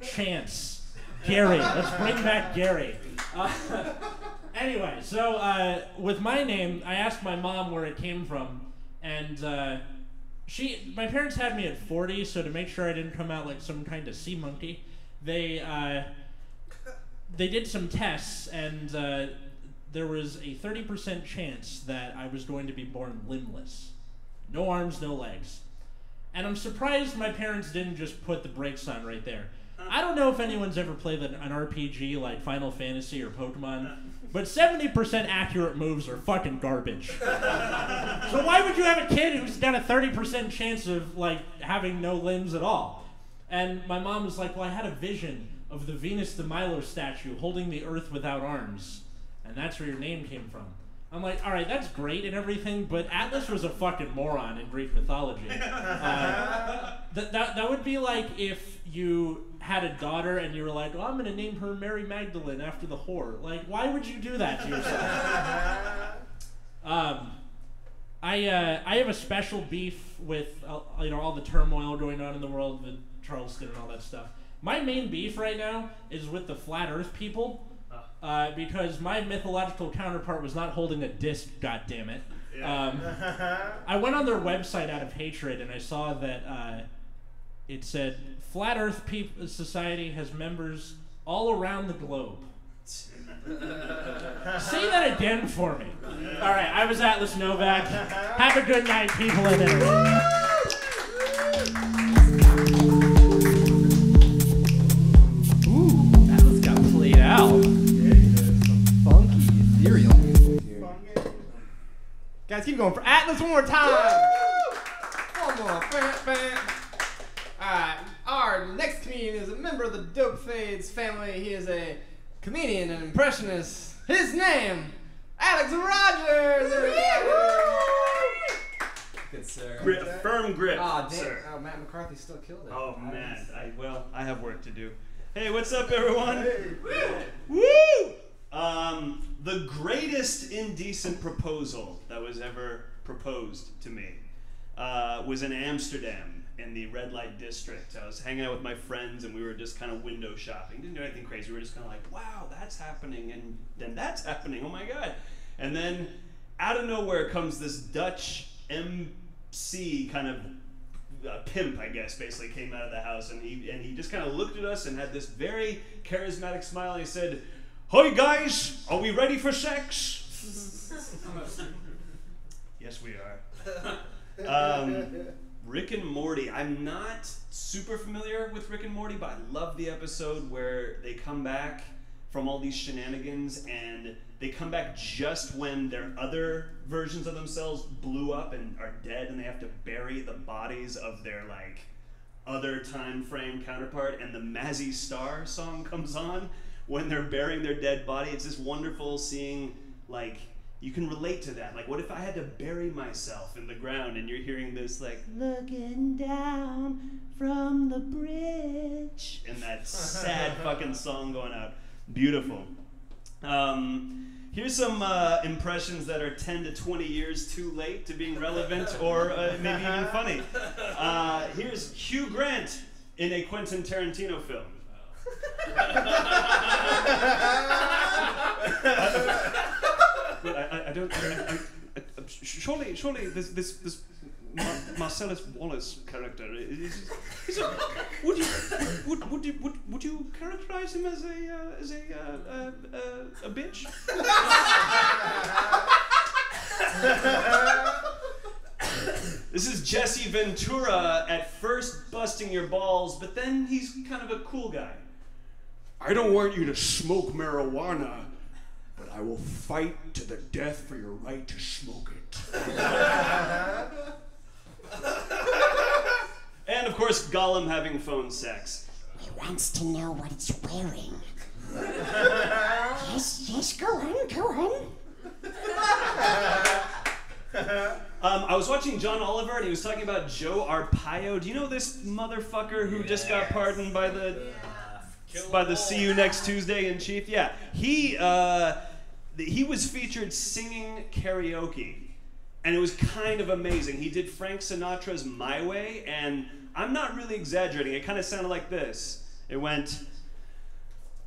Chance. Gary. Let's bring back Gary. Anyway, so with my name, I asked my mom where it came from, and my parents had me at 40, so to make sure I didn't come out like some kind of sea monkey, they did some tests, and there was a 30% chance that I was going to be born limbless. No arms, no legs. And I'm surprised my parents didn't just put the brakes on right there. I don't know if anyone's ever played an RPG like Final Fantasy or Pokemon, but 70% accurate moves are fucking garbage. So why would you have a kid who's got a 30% chance of like having no limbs at all? And my mom was like, well, I had a vision of the Venus de Milo statue holding the earth without arms, and that's where your name came from. I'm like, all right, that's great and everything, but Atlas was a fucking moron in Greek mythology. That would be like if you had a daughter and you were like, well, I'm going to name her Mary Magdalene after the whore. Like, why would you do that to yourself? I have a special beef with all the turmoil going on in the world with Charleston and all that stuff. My main beef right now is with the flat Earth people. Because my mythological counterpart was not holding a disc, goddammit. I went on their website out of hatred and I saw that it said, Flat Earth Society has members all around the globe. Say that again for me. Alright, I was Atlas Novak. Have a good night, people in there. Ooh, Atlas got played out. Guys, keep going for Atlas one more time. One more. Alright, our next comedian is a member of the Dope Fades family. He is a comedian and impressionist. His name, Alex Rogers. Good sir. Firm grip. Oh, damn. Sir. Oh, Matt McCarthy still killed it. Oh, man. I have work to do. Hey, what's up, everyone? Hey. Woo! The greatest indecent proposal that was ever proposed to me was in Amsterdam in the red light district. I was hanging out with my friends and we were just kind of window shopping. Didn't do anything crazy. We were just kind of like, wow, that's happening, and then that's happening. Oh my God. And then out of nowhere comes this Dutch MC kind of pimp, I guess, basically came out of the house, and he just kind of looked at us and had this very charismatic smile, and he said, "Hi guys, are we ready for sex?" Yes, we are. Rick and Morty. I'm not super familiar with Rick and Morty, but I love the episode where they come back from all these shenanigans, and they come back just when their other versions of themselves blew up and are dead, and they have to bury the bodies of their like other time frame counterpart, and the Mazzy Star song comes on when they're burying their dead body. It's just wonderful seeing, like, you can relate to that. Like, what if I had to bury myself in the ground and you're hearing this, like, looking down from the bridge, and that sad fucking song going out. Beautiful. Here's some impressions that are 10 to 20 years too late to being relevant or maybe even funny. Here's Hugh Grant in a Quentin Tarantino film. I don't. Surely, this Marcellus Wallace character is a, would you characterize him as a bitch? This is Jesse Ventura at first busting your balls, but then he's kind of a cool guy. I don't want you to smoke marijuana, but I will fight to the death for your right to smoke it. And of course, Gollum having phone sex. He wants to know what it's wearing. yes, go on. I was watching John Oliver, and he was talking about Joe Arpaio. Do you know this motherfucker who just got pardoned by the See You Next Tuesday in Chief? Yeah, he was featured singing karaoke, and it was kind of amazing. He did Frank Sinatra's My Way, and I'm not really exaggerating. It kind of sounded like this. It went,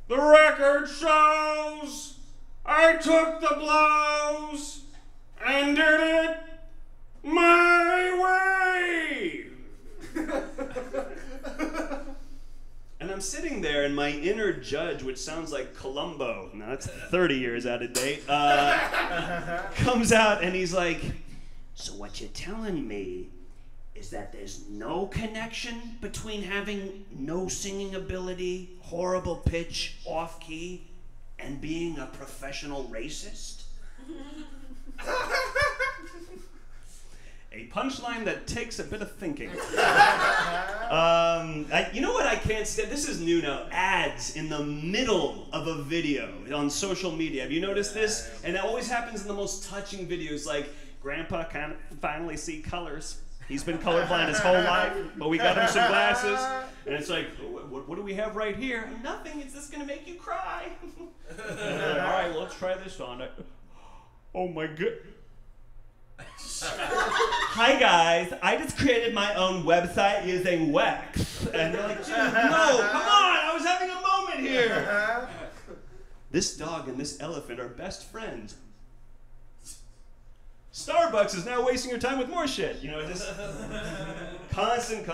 "The record shows I took the blows and did it my way." And I'm sitting there, and my inner judge, which sounds like Columbo, now that's 30 years out of date, comes out, and he's like, "So what you're telling me is that there's no connection between having no singing ability, horrible pitch, off key, and being a professional racist? A punchline that takes a bit of thinking. You know what I can't stand? This is new now. Ads in the middle of a video on social media. Have you noticed this? And that always happens in the most touching videos, like, Grandpa can finally see colors. He's been colorblind his whole life, but we got him some glasses. And it's like, what do we have right here? Nothing. Is this going to make you cry? All right, well, let's try this on. Oh, my God. Hi guys, I just created my own website using Wix. And they're like, dude, no, come on, I was having a moment here. This dog and this elephant are best friends. Starbucks is now wasting your time with more shit. You know, just constant.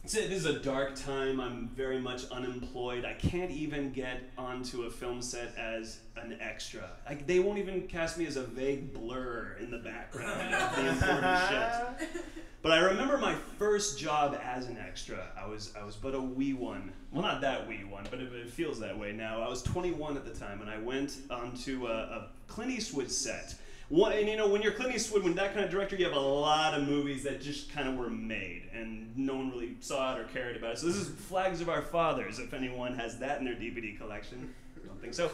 This is a dark time. I'm very much unemployed. I can't even get onto a film set as an extra. Like, they won't even cast me as a vague blur in the background of the important shit. But I remember my first job as an extra. I was but a wee one. Well, not that wee one, but it feels that way now. I was 21 at the time, and I went onto a Clint Eastwood set. And you know, when you're Clint Eastwood, when that kind of director, you have a lot of movies that just kind of were made, and no one really saw it or cared about it. So this is Flags of Our Fathers, if anyone has that in their DVD collection. I don't think so.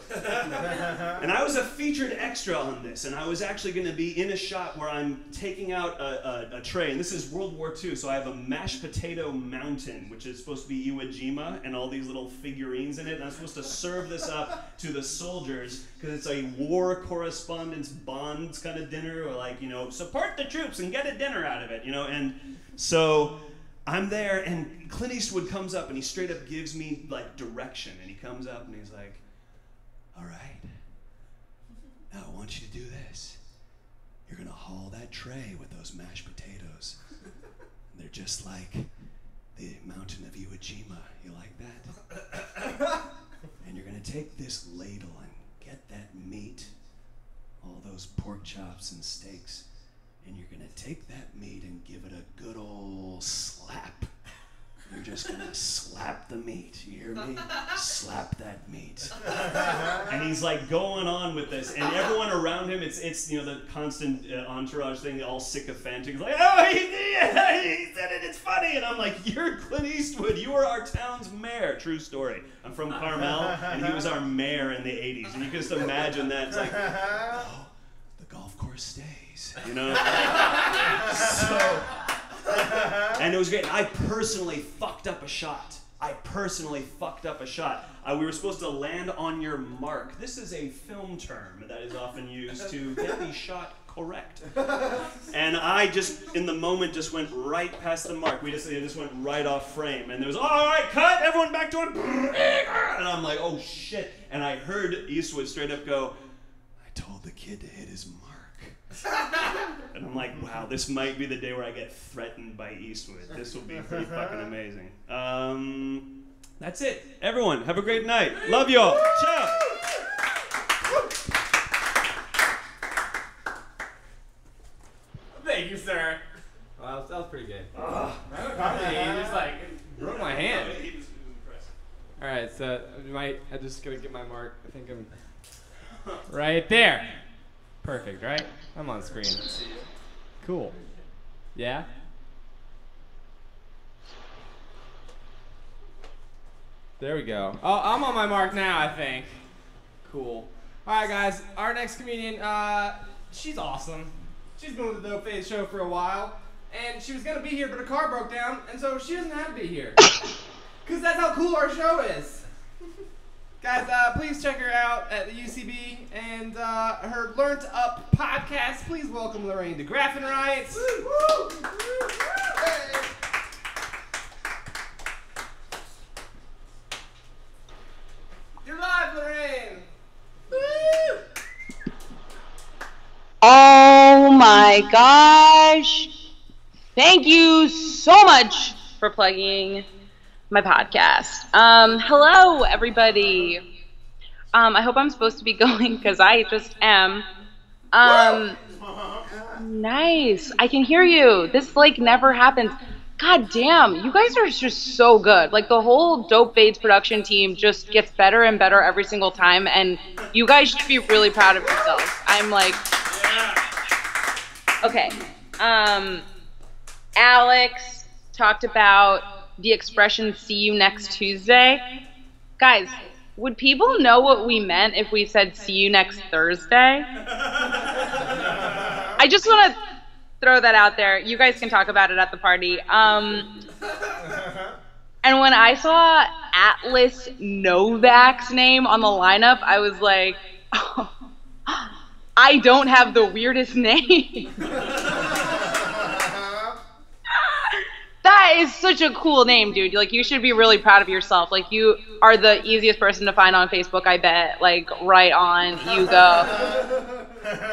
And I was a featured extra on this, and I was actually going to be in a shot where I'm taking out a tray, and this is World War II, so I have a mashed potato mountain, which is supposed to be Iwo Jima, and all these little figurines in it, and I'm supposed to serve this up to the soldiers, because it's a war correspondence bonds kind of dinner, or like, you know, support the troops and get a dinner out of it, you know, and so I'm there, and Clint Eastwood comes up, and he straight up gives me, like, direction, and he comes up, and he's like, all right, now I want you to do this. You're gonna haul that tray with those mashed potatoes. They're just like the mountain of Iwo Jima. You like that? And you're gonna take this ladle and get that meat, all those pork chops and steaks, and you're gonna take that meat and give it a good old slap. You're just gonna slap the meat, you hear me? Slap that meat. And he's like going on with this, and everyone around him, it's you know, the constant entourage thing, all sycophantic, like, oh, he said it, it's funny, and I'm like, you're Clint Eastwood, you are our town's mayor. True story. I'm from Carmel, and he was our mayor in the 80s, and you can just imagine that. It's like, oh, the golf course stays, you know? So, and it was great. I personally fucked up a shot. We were supposed to land on your mark. This is a film term that is often used to get the shot correct. And I just, in the moment, just went right past the mark. It just went right off frame. And there was, all right, cut, everyone back to it. And I'm like, oh shit. And I heard Eastwood straight up go, I told the kid to hit his mark. And I'm like, wow, this might be the day where I get threatened by Eastwood. This will be pretty fucking amazing. That's it. Everyone, have a great night. Love y'all. Ciao. Thank you, sir. Wow, that was pretty good. You just like broke my hand. All right, so I'm just gonna get my mark. I think I'm right there. Perfect, right? I'm on screen. Cool. Yeah? There we go. Oh, I'm on my mark now, I think. Cool. All right, guys. Our next comedian, she's awesome. She's been with the Dope Phase show for a while, and she was gonna be here, but her car broke down, and so she doesn't have to be here. Cause that's how cool our show is. Guys, please check her out at the UCB and her Learnt Up podcast. Please welcome Lorraine DeGraffenright. Hey. You're live, Lorraine. Woo. Oh my gosh. Thank you so much for plugging my podcast. Hello, everybody. I hope I'm supposed to be going because I just am. Nice. I can hear you. This like never happens. God damn, you guys are just so good. Like the whole Dope Fades production team just gets better and better every single time, and you guys should be really proud of yourselves. I'm like, okay. Alex talked about the expression "see you next Tuesday." Guys, would people know what we meant if we said "see you next Thursday"? I just want to throw that out there. You guys can talk about it at the party. And when I saw Atlas Novak's name on the lineup, I was like, oh, I don't have the weirdest name. That is such a cool name, dude. Like, you should be really proud of yourself. Like, you are the easiest person to find on Facebook, I bet. Like, right on, you go.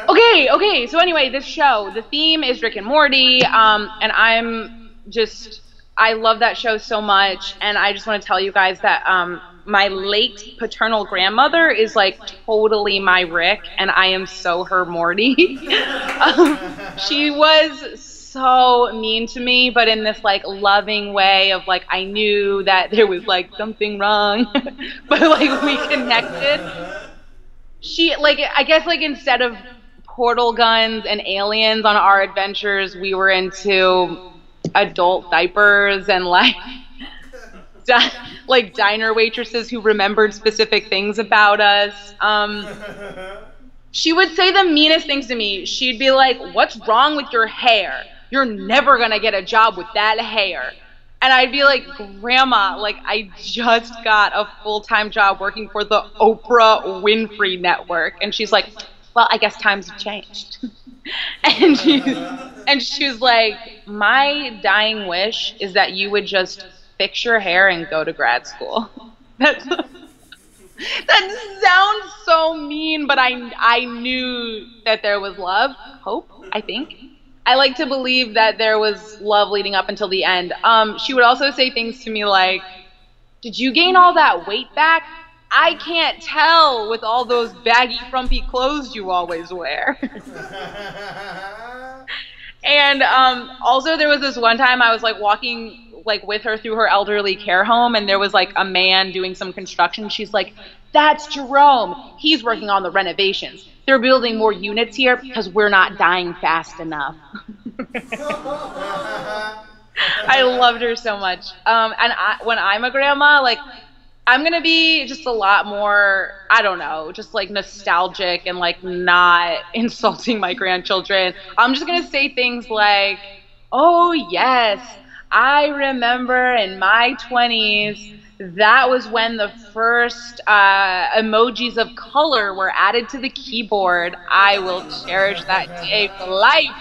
Okay, so anyway, this show, the theme is Rick and Morty, and I love that show so much, and I just want to tell you guys that my late paternal grandmother is like totally my Rick, and I am so her Morty. She was so mean to me, but in this like loving way of like, I knew that there was like something wrong, but like we connected. She like, I guess like instead of portal guns and aliens on our adventures, we were into adult diapers and like like diner waitresses who remembered specific things about us. She would say the meanest things to me. She'd be like, "What's wrong with your hair? You're never gonna get a job with that hair." And I'd be like, "Grandma, like I just got a full-time job working for the Oprah Winfrey Network." And she's like, "Well, I guess times have changed." and she was like, "My dying wish is that you would just fix your hair and go to grad school." That sounds so mean, but I knew that there was love, hope, I think. I like to believe that there was love leading up until the end. She would also say things to me like, "Did you gain all that weight back? I can't tell with all those baggy, frumpy clothes you always wear." And also there was this one time I was like walking like with her through her elderly care home, and there was like a man doing some construction. She's like, "That's Jerome. He's working on the renovations. They're building more units here because we're not dying fast enough." I loved her so much. And when I'm a grandma, like, I'm going to be just a lot more, I don't know, just like nostalgic and like not insulting my grandchildren. I'm just going to say things like, "Oh, yes, I remember in my 20s, that was when the first emojis of color were added to the keyboard. I will cherish that day for life."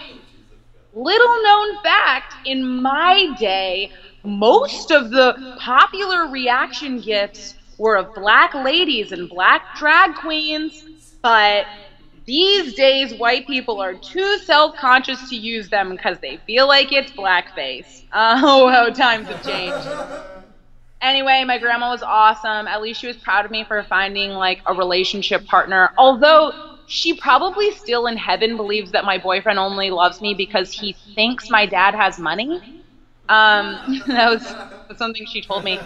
Little known fact, in my day, most of the popular reaction GIFs were of black ladies and black drag queens, but these days white people are too self-conscious to use them because they feel like it's blackface. Oh, how times have changed. Anyway, my grandma was awesome. At least she was proud of me for finding like a relationship partner, although she probably still in heaven believes that my boyfriend only loves me because he thinks my dad has money. That was something she told me.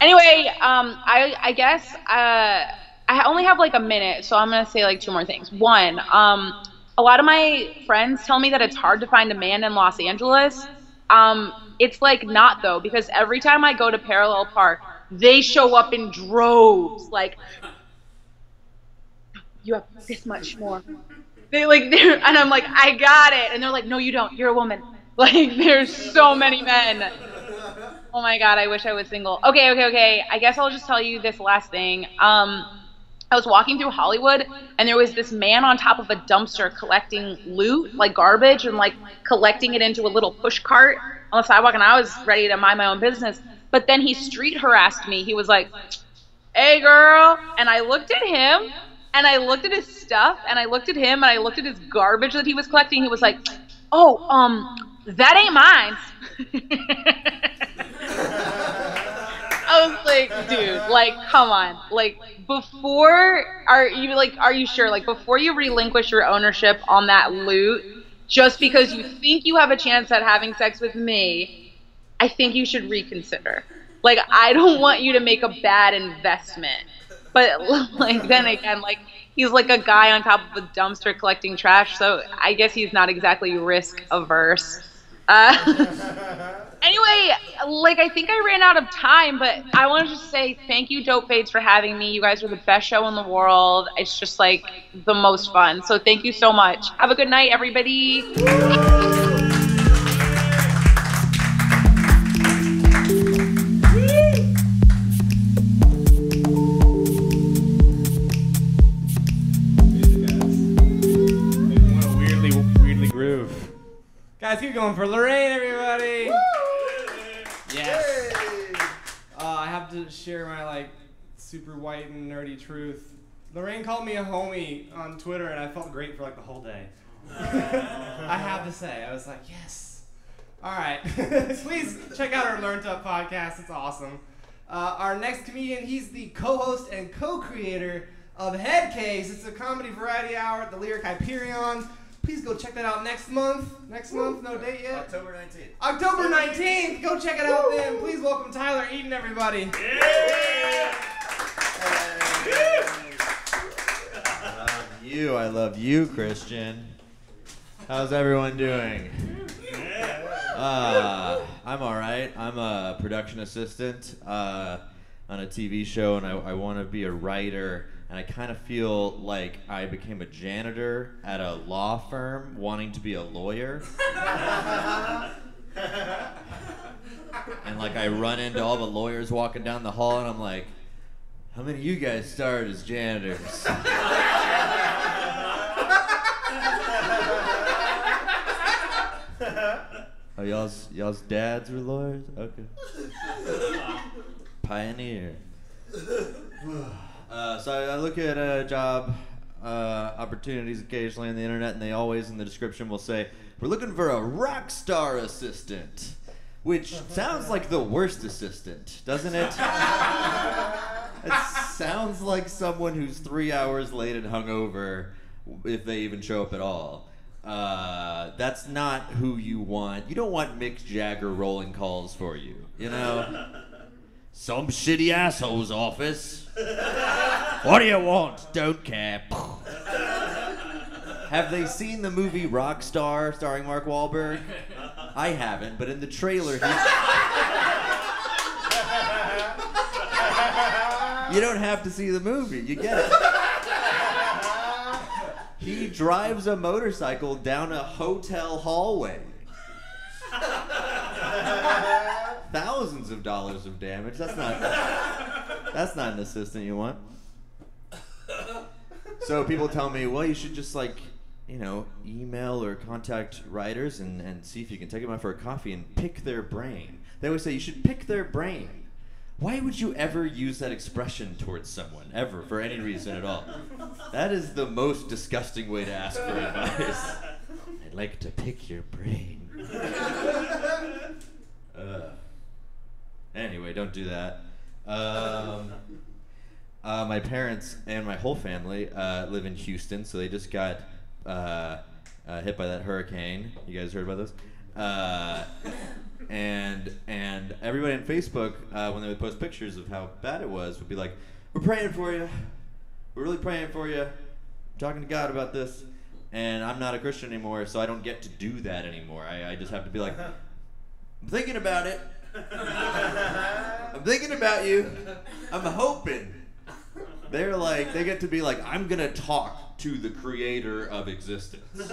Anyway, I guess I only have like a minute, so I'm gonna say like two more things. One, a lot of my friends tell me that it's hard to find a man in Los Angeles. It's like not though, because every time I go to Parallel Park, they show up in droves. Like, "You have this much more." And I'm like, "I got it," and they're like, "No, you don't. You're a woman." Like, there's so many men. Oh my God, I wish I was single. Okay. I guess I'll just tell you this last thing. I was walking through Hollywood, and there was this man on top of a dumpster collecting loot, like garbage, and like collecting it into a little push cart on the sidewalk, and I was ready to mind my own business. But then he street harassed me. He was like, "Hey, girl," and I looked at him, and I looked at his stuff, and I looked at him, and I looked at his garbage that he was collecting. He was like, "Oh, that ain't mine." I was like, dude, like, come on. Like, are you sure? Like, before you relinquish your ownership on that loot, just because you think you have a chance at having sex with me, I think you should reconsider. Like, I don't want you to make a bad investment. But, like, then again, like, he's like a guy on top of a dumpster collecting trash, so I guess he's not exactly risk averse. Anyway, like, I think I ran out of time, but I want to just say thank you, Dope Fades, for having me. You guys are the best show in the world. It's just, like, the most fun. So thank you so much. Have a good night, everybody. Weirdly groove. Guys, keep going for Lorraine, everybody. Yes. I have to share my like super white and nerdy truth. Lorraine called me a homie on Twitter, and I felt great for like the whole day. I have to say, I was like, yes. All right, please check out our Learned Up podcast. It's awesome. Our next comedian, he's the co-host and co-creator of Headcase. It's a comedy variety hour at the Lyric Hyperion. Please go check that out next month. Next month, no date yet. October 19th. October 19th. Go check it out then. Please welcome Tyler Eaton, everybody. Yeah. I love you, Christian. How's everyone doing? I'm all right. I'm a production assistant on a TV show, and I want to be a writer. And I kind of feel like I became a janitor at a law firm wanting to be a lawyer. And like I run into all the lawyers walking down the hall, and I'm like, how many of you guys started as janitors? Oh, y'all's dads were lawyers? Okay. Pioneer. So I look at job opportunities occasionally on the internet, and they always in the description will say, we're looking for a rock star assistant, which sounds like the worst assistant, doesn't it? It sounds like someone who's 3 hours late and hungover, if they even show up at all. That's not who you want. You don't want Mick Jagger rolling calls for you, you know? Some shitty asshole's office. What do you want? Don't care. Have they seen the movie Rockstar starring Mark Wahlberg? I haven't, but in the trailer, you don't have to see the movie. You get it. He drives a motorcycle down a hotel hallway. Thousands of dollars of damage. That's not an assistant you want. So people tell me, well, you should just email or contact writers and see if you can take them out for a coffee and pick their brain. They always say you should pick their brain. Why would you ever use that expression towards someone, ever, for any reason at all? That is the most disgusting way to ask for advice. I'd like to pick your brain. Anyway, don't do that. My parents and my whole family live in Houston, so they just got hit by that hurricane. You guys heard about this? And everybody on Facebook, when they would post pictures of how bad it was, would be like, we're praying for you. We're really praying for you. I'm talking to God about this. And I'm not a Christian anymore, so I don't get to do that anymore. I just have to be like, I'm thinking about it. I'm thinking about you. I'm hoping. They're like, they get to be like, I'm going to talk to the creator of existence.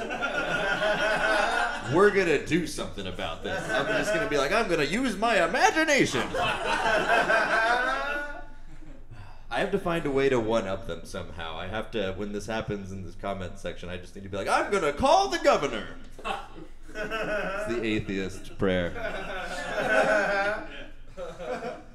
We're going to do something about this. I'm just going to be like, I'm going to use my imagination. I have to find a way to one-up them somehow. I have to, when this happens in this comment section, I just need to be like, I'm going to call the governor. It's the atheist prayer.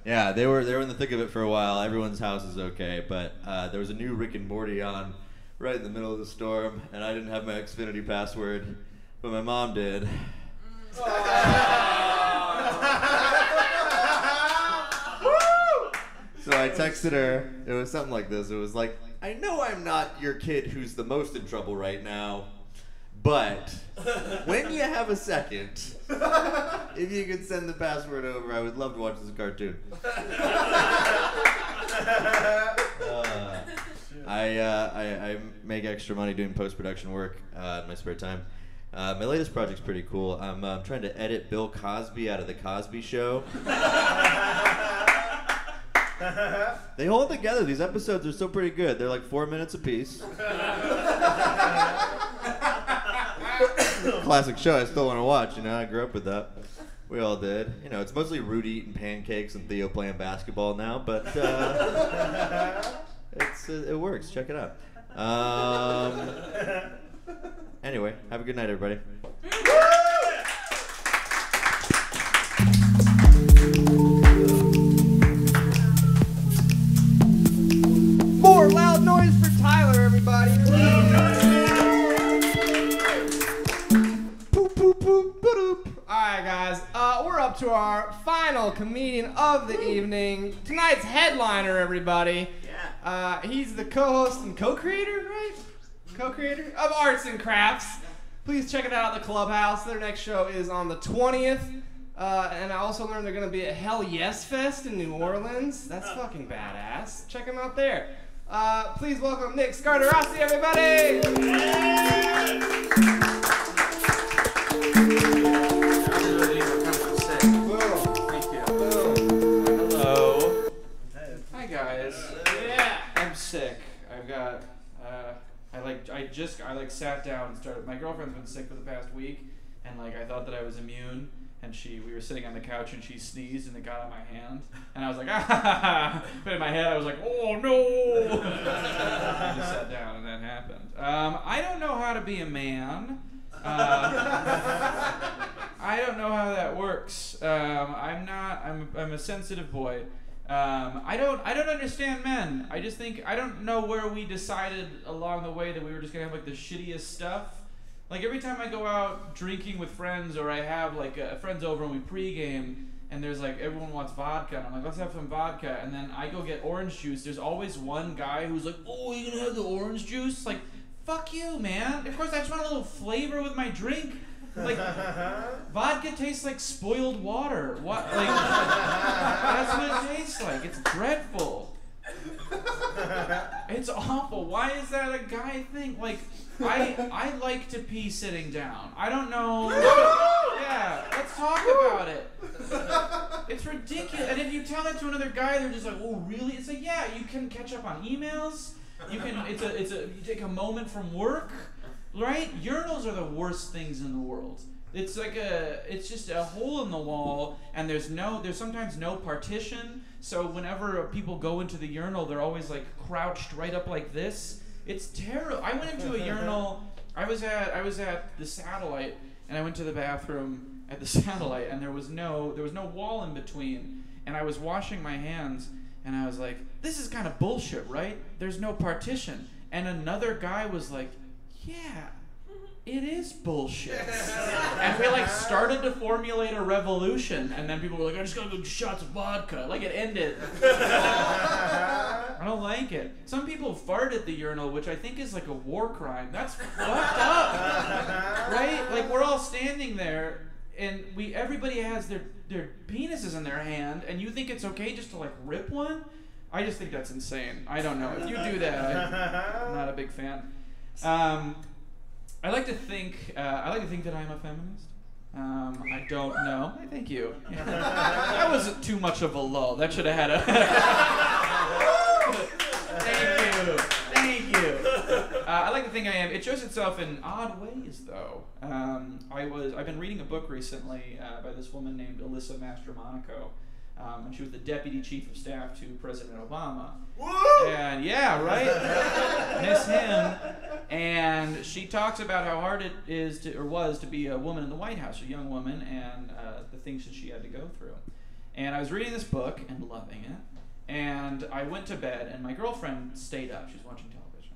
Yeah, they were in the thick of it for a while. Everyone's house is okay, but there was a new Rick and Morty on right in the middle of the storm, and I didn't have my Xfinity password, but my mom did. So I texted her. It was something like this. It was like, I know I'm not your kid who's the most in trouble right now, but when you have a second, if you could send the password over, I would love to watch this cartoon. I make extra money doing post-production work in my spare time. My latest project's pretty cool. I'm trying to edit Bill Cosby out of The Cosby Show. They hold together. These episodes are still pretty good. They're like 4 minutes apiece. Classic show I still want to watch. You know, I grew up with that. We all did. You know, it's mostly Rudy eating pancakes and Theo playing basketball now, but it works. Check it out. Anyway, have a good night, everybody. More loud noise for Tyler, everybody. Alright, guys, we're up to our final comedian of the evening. Tonight's headliner, everybody. Yeah. He's the co-host and co-creator, right? Co-creator of Arts and Crafts. Please check it out at the Clubhouse. Their next show is on the 20th. And I also learned they're going to be at Hell Yes Fest in New Orleans. That's fucking badass. Check them out there. Please welcome Nick Scardarossi, everybody! Hello. Hi guys. Yeah. I'm sick. I've got I sat down and started. My girlfriend's been sick for the past week, and like I thought that I was immune, and we were sitting on the couch and she sneezed and it got on my hand, and I was like ah, but in my head I was like oh no. I just sat down and that happened. I don't know how to be a man. I don't know how that works. I'm a sensitive boy. I don't understand men. I just think I don't know where we decided along the way that we were just gonna have like the shittiest stuff. Like every time I go out drinking with friends, or I have like friends over and we pregame, and there's like everyone wants vodka, and I'm like, let's have some vodka, and then I go get orange juice. There's always one guy who's like, oh, you gonna have the orange juice? Like, fuck you, man. Of course, I just want a little flavor with my drink. Like, vodka tastes like spoiled water. What? Like, that's what it tastes like. It's dreadful. It's awful. Why is that a guy thing? Like, I like to pee sitting down. I don't know. Yeah, let's talk about it. It's ridiculous. And if you tell that to another guy, they're just like, oh, really? It's like, yeah, you can catch up on emails. You can. You take a moment from work. Right? Urinals are the worst things in the world. It's like it's just a hole in the wall, and there's sometimes no partition. So whenever people go into the urinal, they're always like crouched right up like this. It's terrible. I went into a urinal. I was at the Satellite, and I went to the bathroom at the Satellite, and there was no wall in between. And I was washing my hands, and I was like, this is kind of bullshit, right? There's no partition. And another guy was like, yeah, it is bullshit. And we like started to formulate a revolution, and then people were like, I just gotta go shots of vodka. Like it ended. I don't like it. Some people fart at the urinal, which I think is like a war crime. That's fucked up. Right? Like we're all standing there, and everybody has their penises in their hand, and you think it's okay just to like rip one? I just think that's insane. I don't know. If you do that, I'm not a big fan. I like to think that I'm a feminist. I don't know. Thank you. That wasn't too much of a lull. That should have had a. Thank you. I like to think I am. It shows itself in odd ways, though. I've been reading a book recently by this woman named Alyssa Mastromonaco. And she was the deputy chief of staff to President Obama. Woo! And yeah, right? Miss him. And she talks about how hard it was to be a woman in the White House, a young woman, and the things that she had to go through. And I was reading this book and loving it. And I went to bed, and my girlfriend stayed up. She was watching television.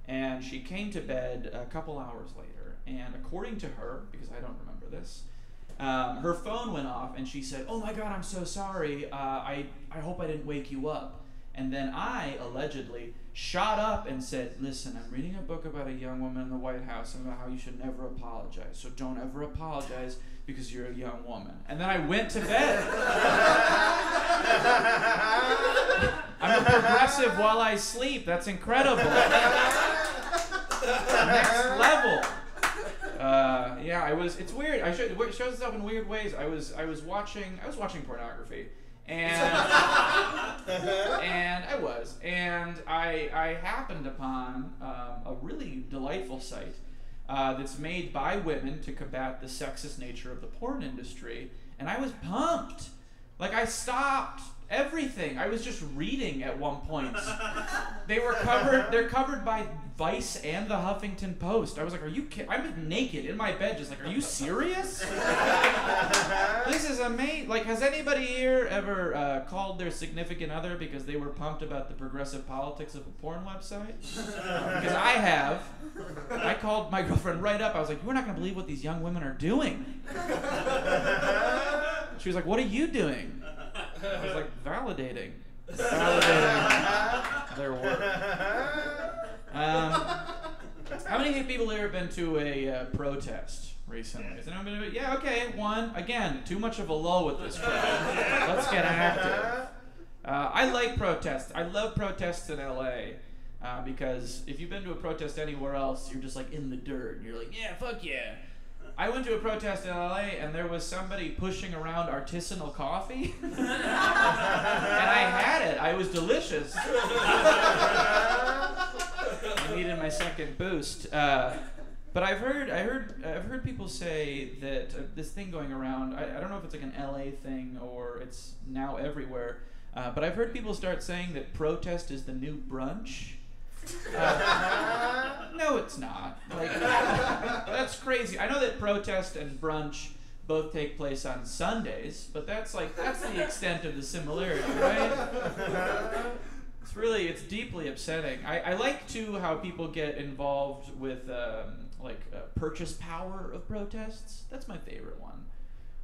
And she came to bed a couple hours later. And according to her, because I don't remember this, her phone went off, and she said, "Oh my God, I'm so sorry. I hope I didn't wake you up." And then I, allegedly, shot up and said, listen, I'm reading a book about a young woman in the White House and about how you should never apologize. So don't ever apologize because you're a young woman. And then I went to bed. I'm a progressive while I sleep. That's incredible. Next level. Yeah, I was. It's weird. It shows itself in weird ways. I was watching pornography, and I happened upon a really delightful site that's made by women to combat the sexist nature of the porn industry, and I was pumped. Like, I stopped everything. I was just reading at one point. They're covered by Vice and the Huffington Post. I was like, are you kidding? I'm naked in my bed, just like, are you serious? This is amazing. Like, has anybody here ever called their significant other because they were pumped about the progressive politics of a porn website? Because I have. I called my girlfriend right up. I was like, you're not going to believe what these young women are doing. She was like, what are you doing? I was like, validating their work. How many people here have been to a protest recently? Has anyone been to it? Yeah, okay, one. Again, too much of a lull with this crowd. Let's get active. I like protests. I love protests in LA because if you've been to a protest anywhere else, you're just like in the dirt. And you're like, yeah, fuck yeah. I went to a protest in LA and there was somebody pushing around artisanal coffee. And I had it. I was delicious. I needed my second boost. But I've heard people say that this thing going around, I don't know if it's like an LA thing or it's now everywhere, but I've heard people start saying that protest is the new brunch. No, it's not. Like, that's crazy. I know that protest and brunch both take place on Sundays, but that's the extent of the similarity, right? It's deeply upsetting. I like too how people get involved with purchase power of protests. That's my favorite one,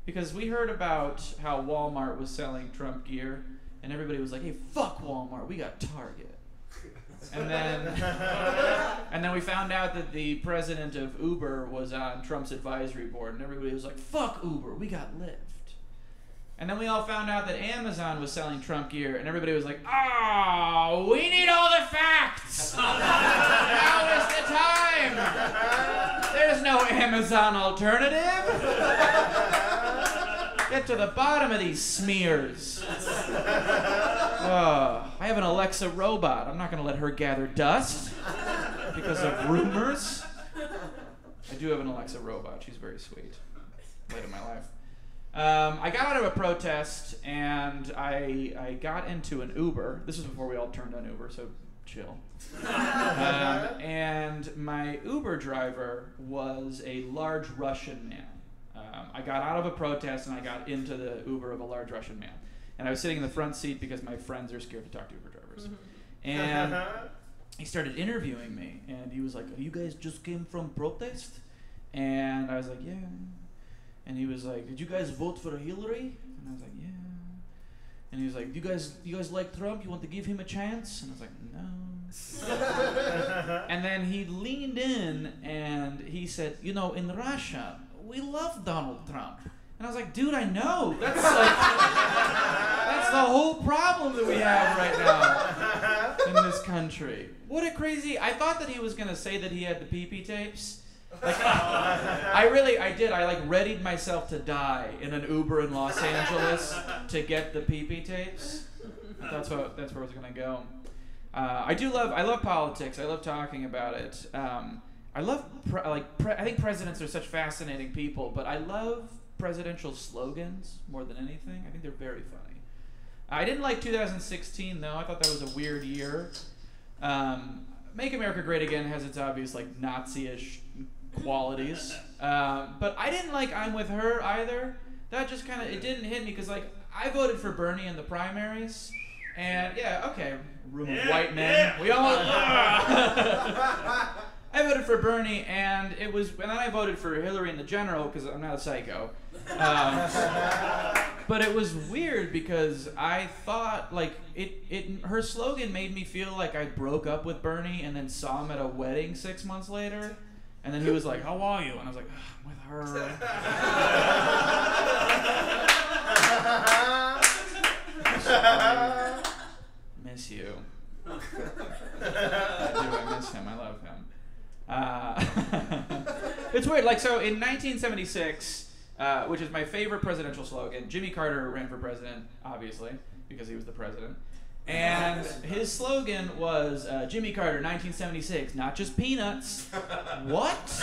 because we heard about how Walmart was selling Trump gear, and everybody was like, "Hey, fuck Walmart, we got Target." And then we found out that the president of Uber was on Trump's advisory board, and everybody was like, fuck Uber, we got Lyft. And then we all found out that Amazon was selling Trump gear, and everybody was like, oh, we need all the facts. Now is the time. There's no Amazon alternative. Get to the bottom of these smears. I have an Alexa robot. I'm not going to let her gather dust because of rumors. I do have an Alexa robot. She's very sweet. Late in my life. I got out of a protest and I got into an Uber. This was before we all turned on Uber, so chill. And my Uber driver was a large Russian man. I got out of a protest and I got into the Uber of a large Russian man. And I was sitting in the front seat because my friends are scared to talk to Uber drivers. And he started interviewing me, and he was like, you guys just came from protest? And I was like, yeah. And he was like, did you guys vote for Hillary? And I was like, yeah. And he was like, you guys like Trump? You want to give him a chance? And I was like, no. And then he leaned in and he said, you know, in Russia, we love Donald Trump. And I was like, dude, I know. That's the whole problem that we have right now in this country. What a crazy... I thought that he was going to say that he had the pee-pee tapes. Like, I did. I readied myself to die in an Uber in Los Angeles to get the pee-pee tapes. That's where I was going to go. I love politics. I love talking about it. I think presidents are such fascinating people, but I love presidential slogans more than anything. I think they're very funny. I didn't like 2016 though. I thought that was a weird year. Make America Great Again has its obvious Nazi-ish qualities, but I didn't like I'm With Her either. That just it didn't hit me because I voted for Bernie in the primaries, and yeah, okay, room of white men. We all. I voted for Bernie, and then I voted for Hillary in the general because I'm not a psycho. But it was weird because I thought like her slogan made me feel like I broke up with Bernie and then saw him at a wedding 6 months later, and then he was like, "How are you?" And I was like, "I'm with her." Miss you. I do. I miss him. I love him. It's weird. Like, so in 1976, which is my favorite presidential slogan, Jimmy Carter ran for president, obviously, because he was the president. And his slogan was, Jimmy Carter, 1976, not just peanuts. What?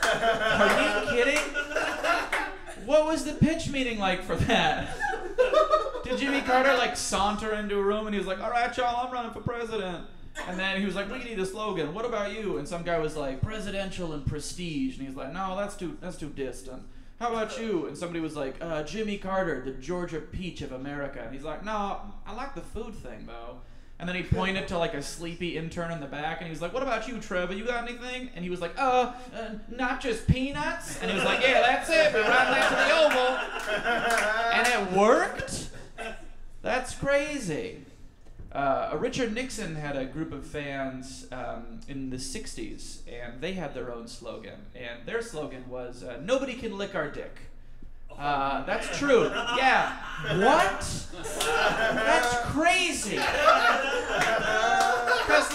Are you kidding? What was the pitch meeting like for that? Did Jimmy Carter like saunter into a room and he was like, "All right, y'all, I'm running for president." And then he was like, "We need a slogan. What about you?" And some guy was like, "Presidential and prestige." And he's like, "No, that's too distant. How about you?" And somebody was like, "Jimmy Carter, the Georgia peach of America." And he's like, "No, I like the food thing though." And then he pointed to like a sleepy intern in the back and he was like, "What about you, Trevor? You got anything?" And he was like, not just peanuts." And he was like, "Yeah, that's it. We're riding that to the Oval." And it worked? That's crazy. Richard Nixon had a group of fans in the 60s, and they had their own slogan. And their slogan was, "Nobody can lick our dick." That's true. Yeah. What? That's crazy. Because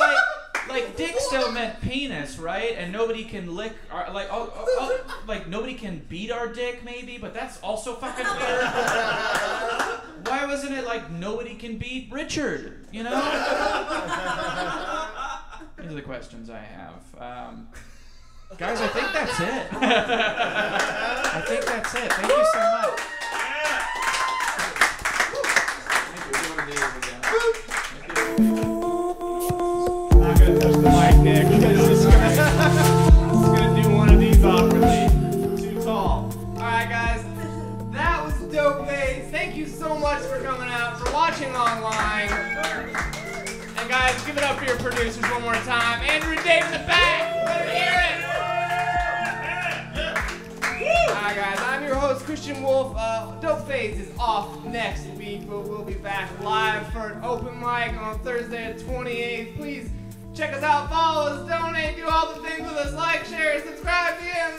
like dick still meant penis, right? And nobody can lick our, like nobody can beat our dick maybe, but that's also fucking weird. Why wasn't it like nobody can beat Richard? You know? These are the questions I have. Guys, I think that's it. I think that's it. Thank you so much. Not gonna touch the mic, Nick. It's gonna do one of these awkwardly. Too tall. Alright, guys. That was Dope Phase. Thank you so much for coming out, for watching online. And guys, give it up for your producers one more time. Andrew and Dave in the back. Let me hear it. Alright guys, I'm your host, Christian Wolf. Dope Phase is off next week, but we'll be back live for an open mic on Thursday the 28th. Please check us out, follow us, donate, do all the things with us, like, share, subscribe, DM.